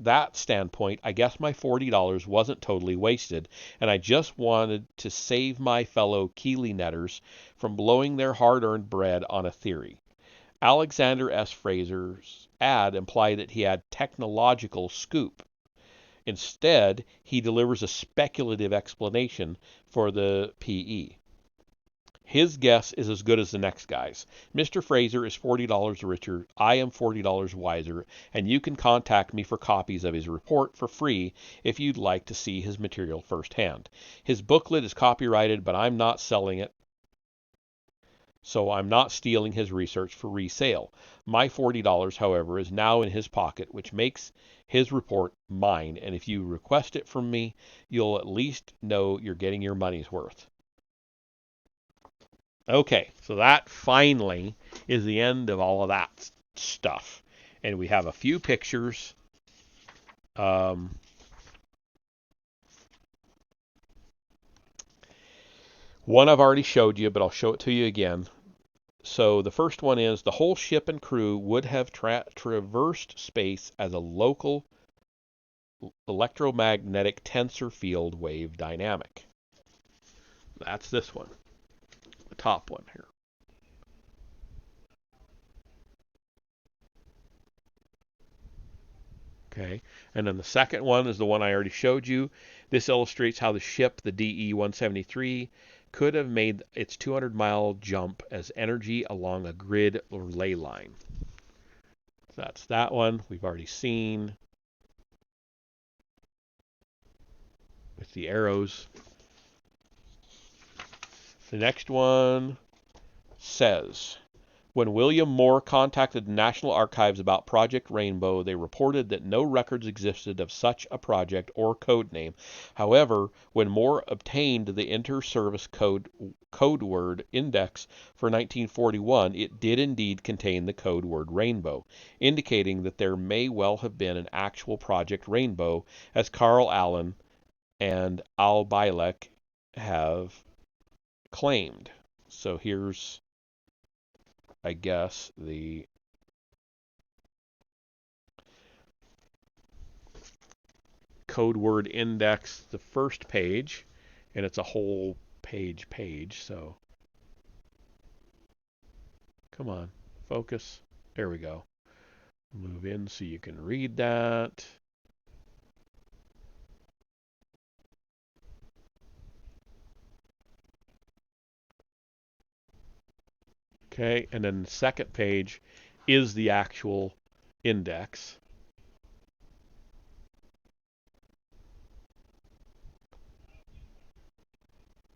that standpoint, I guess my $40 wasn't totally wasted, and I just wanted to save my fellow Keeley netters from blowing their hard-earned bread on a theory. Alexander S. Fraser's ad implied that he had technological scoop. Instead, he delivers a speculative explanation for the PE. His guess is as good as the next guy's. Mr. Fraser is $40 richer, I am $40 wiser, and you can contact me for copies of his report for free if you'd like to see his material firsthand. His booklet is copyrighted, but I'm not selling it, so I'm not stealing his research for resale. My $40, however, is now in his pocket, which makes his report mine, and if you request it from me, you'll at least know you're getting your money's worth. Okay, so that finally is the end of all of that stuff. And we have a few pictures. One I've already showed you, but I'll show it to you again. So the first one is the whole ship and crew would have traversed space as a local electromagnetic tensor field wave dynamic. That's this one. The top one here. Okay, and then the second one is the one I already showed you. This illustrates how the ship, the DE-173, could have made its 200-mile jump as energy along a grid or ley line. So that's that one we've already seen with the arrows. The next one says, when William Moore contacted the National Archives about Project Rainbow, they reported that no records existed of such a project or code name. However, when Moore obtained the Inter-Service Code Word Index for 1941, it did indeed contain the code word Rainbow, indicating that there may well have been an actual Project Rainbow, as Carl Allen and Al Bielek have claimed. So here's, I guess, the code word index the first page, and it's a whole page, so come on, focus. There we go. Move in so you can read that. Okay, and then the second page is the actual index.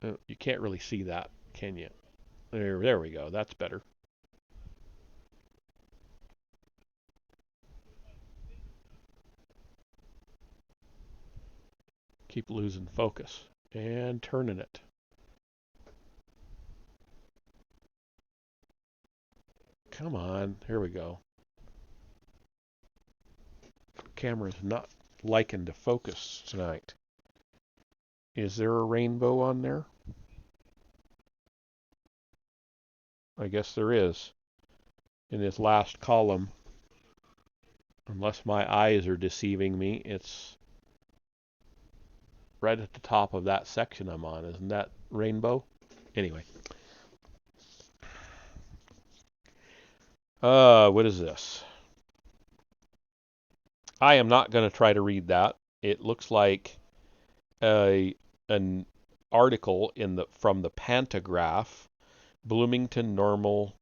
You can't really see that, can you? There we go. That's better. Keep losing focus and turning it. Come on. Here we go. Camera's not liking to focus tonight. Is there a rainbow on there? I guess there is. In this last column, unless my eyes are deceiving me, it's right at the top of that section I'm on. Isn't that rainbow? Anyway. What is this? I am not going to try to read that. It looks like an article from the Pantograph, Bloomington Normal,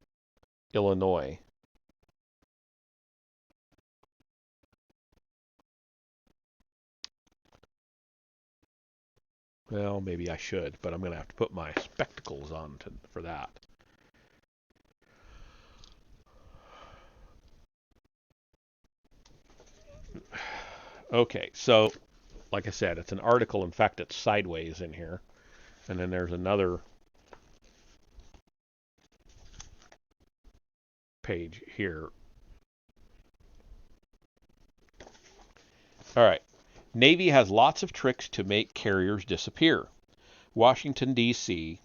Illinois. Well, maybe I should, but I'm going to have to put my spectacles on for that. Okay, so like I said, it's an article. In fact, it's sideways in here. And then there's another page here. All right. Navy has lots of tricks to make carriers disappear. Washington, D.C.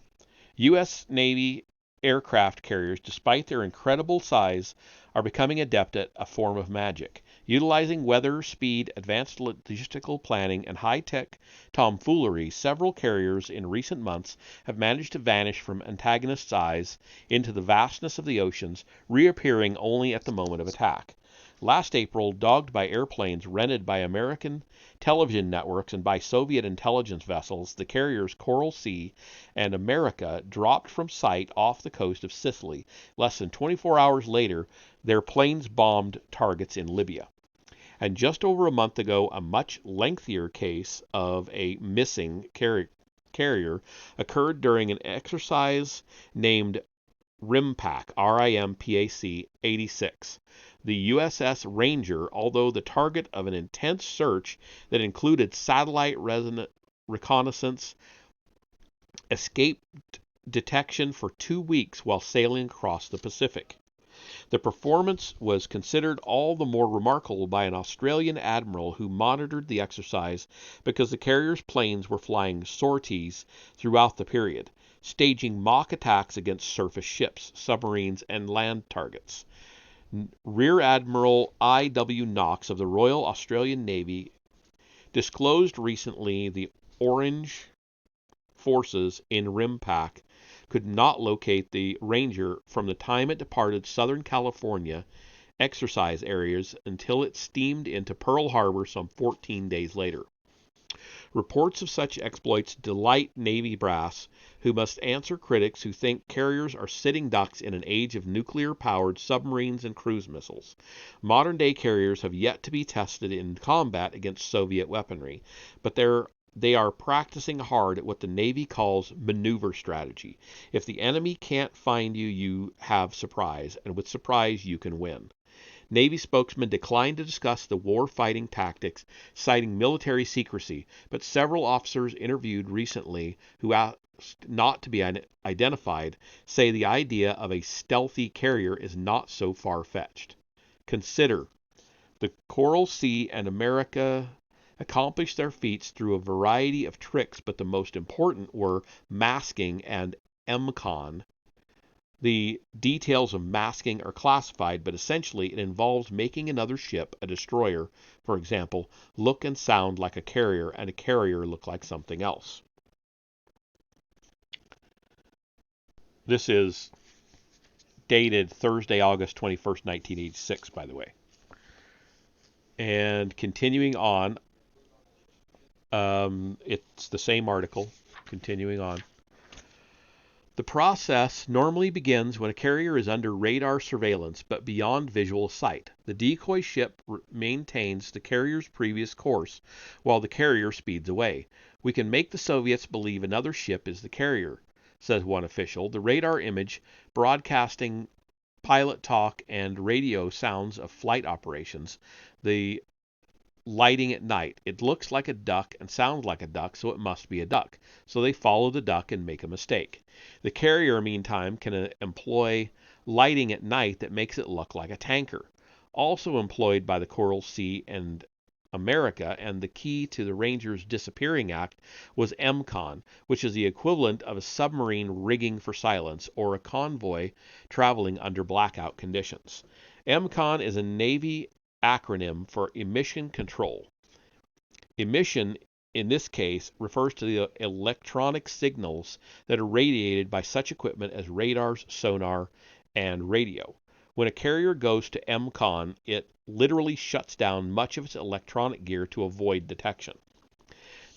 U.S. Navy aircraft carriers, despite their incredible size, are becoming adept at a form of magic. Utilizing weather, speed, advanced logistical planning, and high-tech tomfoolery, several carriers in recent months have managed to vanish from antagonists' eyes into the vastness of the oceans, reappearing only at the moment of attack. Last April, dogged by airplanes rented by American television networks and by Soviet intelligence vessels, the carriers Coral Sea and America dropped from sight off the coast of Sicily. Less than 24 hours later, their planes bombed targets in Libya. And just over a month ago, a much lengthier case of a missing carrier occurred during an exercise named RIMPAC, RIMPAC 86. The USS Ranger, although the target of an intense search that included satellite reconnaissance, escaped detection for 2 weeks while sailing across the Pacific. The performance was considered all the more remarkable by an Australian admiral who monitored the exercise because the carrier's planes were flying sorties throughout the period, staging mock attacks against surface ships, submarines, and land targets. Rear Admiral I. W. Knox of the Royal Australian Navy disclosed recently the Orange forces in RIMPAC could not locate the Ranger from the time it departed Southern California exercise areas until it steamed into Pearl Harbor some 14 days later. Reports of such exploits delight Navy brass, who must answer critics who think carriers are sitting ducks in an age of nuclear-powered submarines and cruise missiles. Modern-day carriers have yet to be tested in combat against Soviet weaponry, but they are practicing hard at what the Navy calls maneuver strategy. If the enemy can't find you, you have surprise, and with surprise you can win. Navy spokesman declined to discuss the war-fighting tactics, citing military secrecy, but several officers interviewed recently who asked not to be identified say the idea of a stealthy carrier is not so far-fetched. Consider, the Coral Sea and America accomplished their feats through a variety of tricks, but the most important were masking and MCON, The details of masking are classified, but essentially it involves making another ship, a destroyer, for example, look and sound like a carrier, and a carrier look like something else. This is dated Thursday, August 21st, 1986, by the way. And continuing on, it's the same article, continuing on. The process normally begins when a carrier is under radar surveillance but beyond visual sight. The decoy ship maintains the carrier's previous course while the carrier speeds away. We can make the Soviets believe another ship is the carrier, says one official. The radar image broadcasting pilot talk and radio sounds of flight operations. The lighting at night. It looks like a duck and sounds like a duck, so it must be a duck. So they follow the duck and make a mistake. The carrier, meantime, can employ lighting at night that makes it look like a tanker. Also employed by the Coral Sea and America, and the key to the Rangers Disappearing Act was MCON, which is the equivalent of a submarine rigging for silence or a convoy traveling under blackout conditions. MCON is a Navy acronym for emission control. Emission, in this case, refers to the electronic signals that are radiated by such equipment as radars, sonar, and radio. When a carrier goes to MCON, it literally shuts down much of its electronic gear to avoid detection.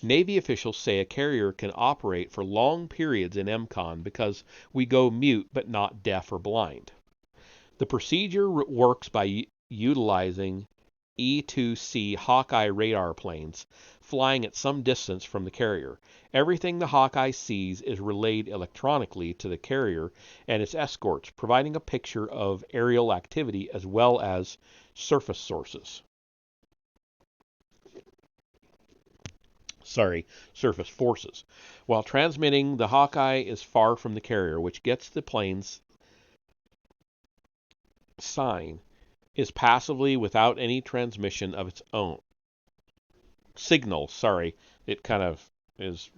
Navy officials say a carrier can operate for long periods in MCON because we go mute but not deaf or blind. The procedure works by utilizing E-2C Hawkeye radar planes flying at some distance from the carrier. Everything the Hawkeye sees is relayed electronically to the carrier and its escorts, providing a picture of aerial activity as well as surface forces. While transmitting, the Hawkeye is far from the carrier, which gets the plane's sign is passively without any transmission of its own. It kind of is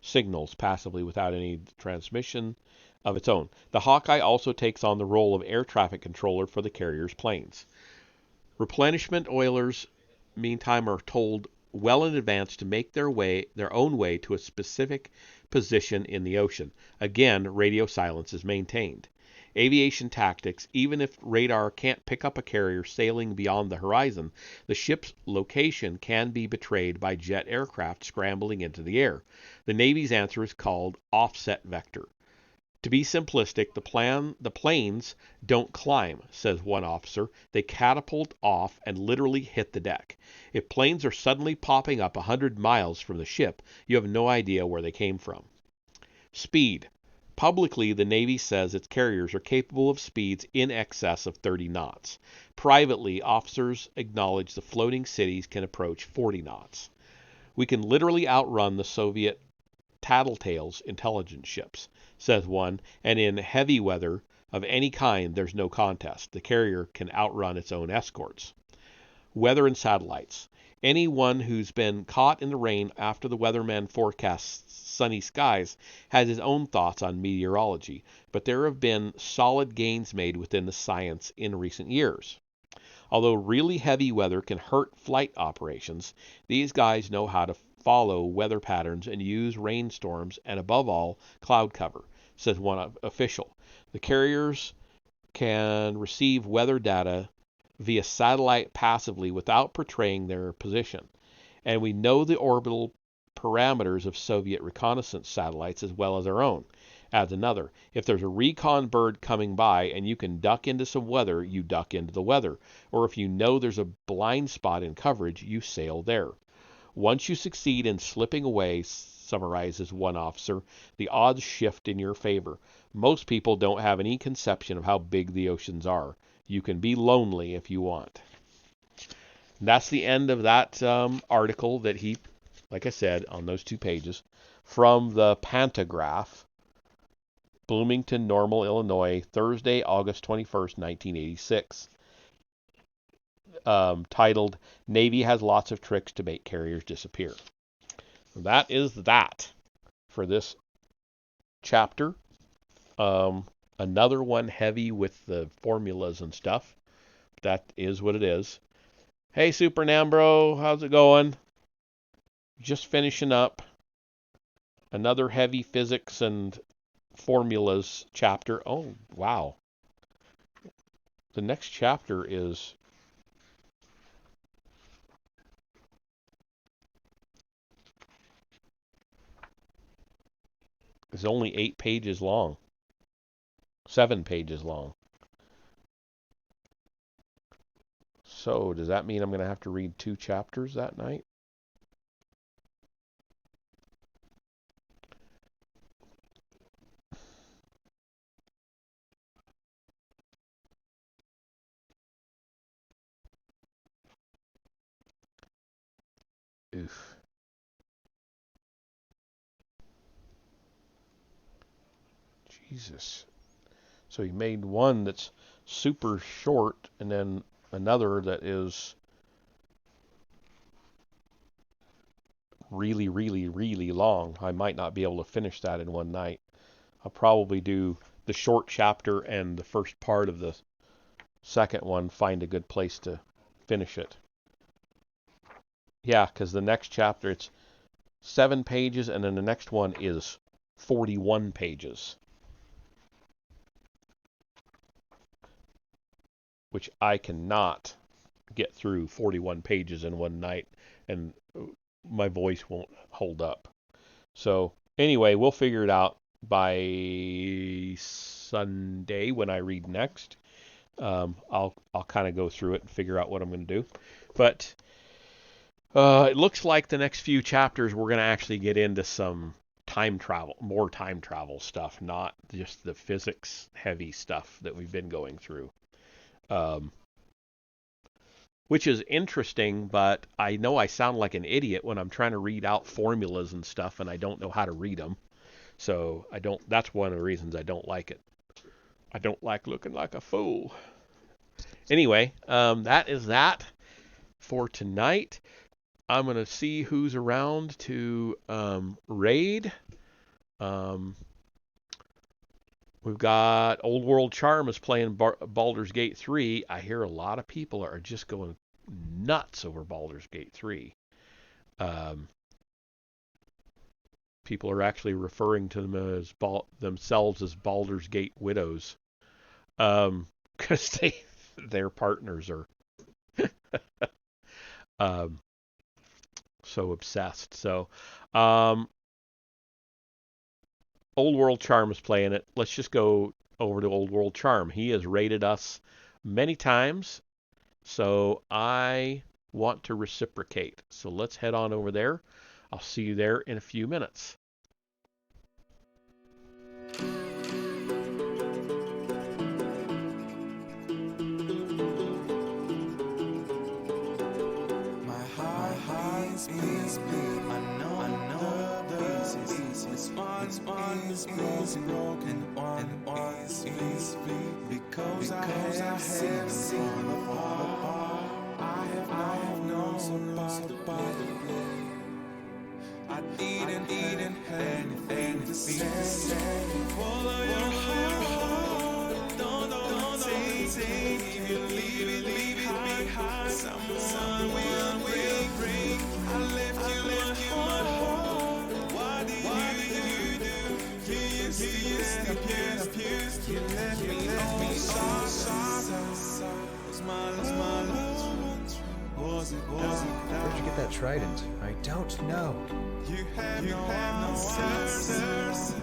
signals passively without any transmission of its own. The Hawkeye also takes on the role of air traffic controller for the carrier's planes. Replenishment oilers, meantime, are told well in advance to make their own way to a specific position in the ocean. Again, radio silence is maintained. Aviation tactics: even if radar can't pick up a carrier sailing beyond the horizon, the ship's location can be betrayed by jet aircraft scrambling into the air. The Navy's answer is called offset vector. To be simplistic, the planes don't climb, says one officer. They catapult off and literally hit the deck. If planes are suddenly popping up 100 miles from the ship, you have no idea where they came from. Speed. Publicly, the Navy says its carriers are capable of speeds in excess of 30 knots. Privately, officers acknowledge the floating cities can approach 40 knots. We can literally outrun the Soviet Tattletales intelligence ships, says one, and in heavy weather of any kind, there's no contest. The carrier can outrun its own escorts. Weather and satellites. Anyone who's been caught in the rain after the weatherman forecasts sunny skies has his own thoughts on meteorology, but there have been solid gains made within the science in recent years. Although really heavy weather can hurt flight operations, these guys know how to follow weather patterns and use rainstorms and, above all, cloud cover, says one official. The carriers can receive weather data via satellite passively without portraying their position. And we know the orbital parameters of Soviet reconnaissance satellites as well as our own. Adds another. If there's a recon bird coming by and you can duck into some weather, you duck into the weather. Or if you know there's a blind spot in coverage, you sail there. Once you succeed in slipping away, summarizes one officer, the odds shift in your favor. Most people don't have any conception of how big the oceans are. You can be lonely if you want. And that's the end of that article that he, like I said, on those 2 pages, from the Pantograph, Bloomington Normal, Illinois, Thursday, August 21st, 1986. Titled, Navy Has Lots of Tricks to Make Carriers Disappear. That is that for this chapter. Another one heavy with the formulas and stuff. That is what it is. Hey, Super Nambro, how's it going? Just finishing up another heavy physics and formulas chapter. Oh, wow. The next chapter is only 8 pages long. 7 pages long. So, does that mean I'm going to have to read 2 chapters that night? Oof. Jesus. So he made one that's super short and then another that is really, really, really long. I might not be able to finish that in one night. I'll probably do the short chapter and the first part of the second one, find a good place to finish it. Yeah, because the next chapter, it's 7 pages, and then the next one is 41 pages. Which I cannot get through 41 pages in one night, and my voice won't hold up. So anyway, we'll figure it out by Sunday when I read next. I'll kind of go through it and figure out what I'm going to do. But it looks like the next few chapters we're going to actually get into some time travel, more time travel stuff, not just the physics heavy stuff that we've been going through. Which is interesting, but I know I sound like an idiot when I'm trying to read out formulas and stuff and I don't know how to read them. So that's one of the reasons I don't like it. I don't like looking like a fool. Anyway, that is that for tonight. I'm going to see who's around to raid. We've got Old World Charm is playing Baldur's Gate 3. I hear a lot of people are just going nuts over Baldur's Gate 3. People are actually referring to them as themselves as Baldur's Gate widows, because their partners are so obsessed. So, Old World Charm is playing it. Let's just go over to Old World Charm. He has rated us many times, so I want to reciprocate. So let's head on over there. I'll see you there in a few minutes. My heart is bleed. I know the pieces. One is broken, one is bleed. Because I have seen them apart. I have known about the body. I didn't have anything to say. Follow your heart. Don't take. If you leave it behind, someone will bring. I left you my heart. What did you do? You used to abuse. You left me soft. Was my love? Was it Where'd you get that trident? I don't know. You have no answers.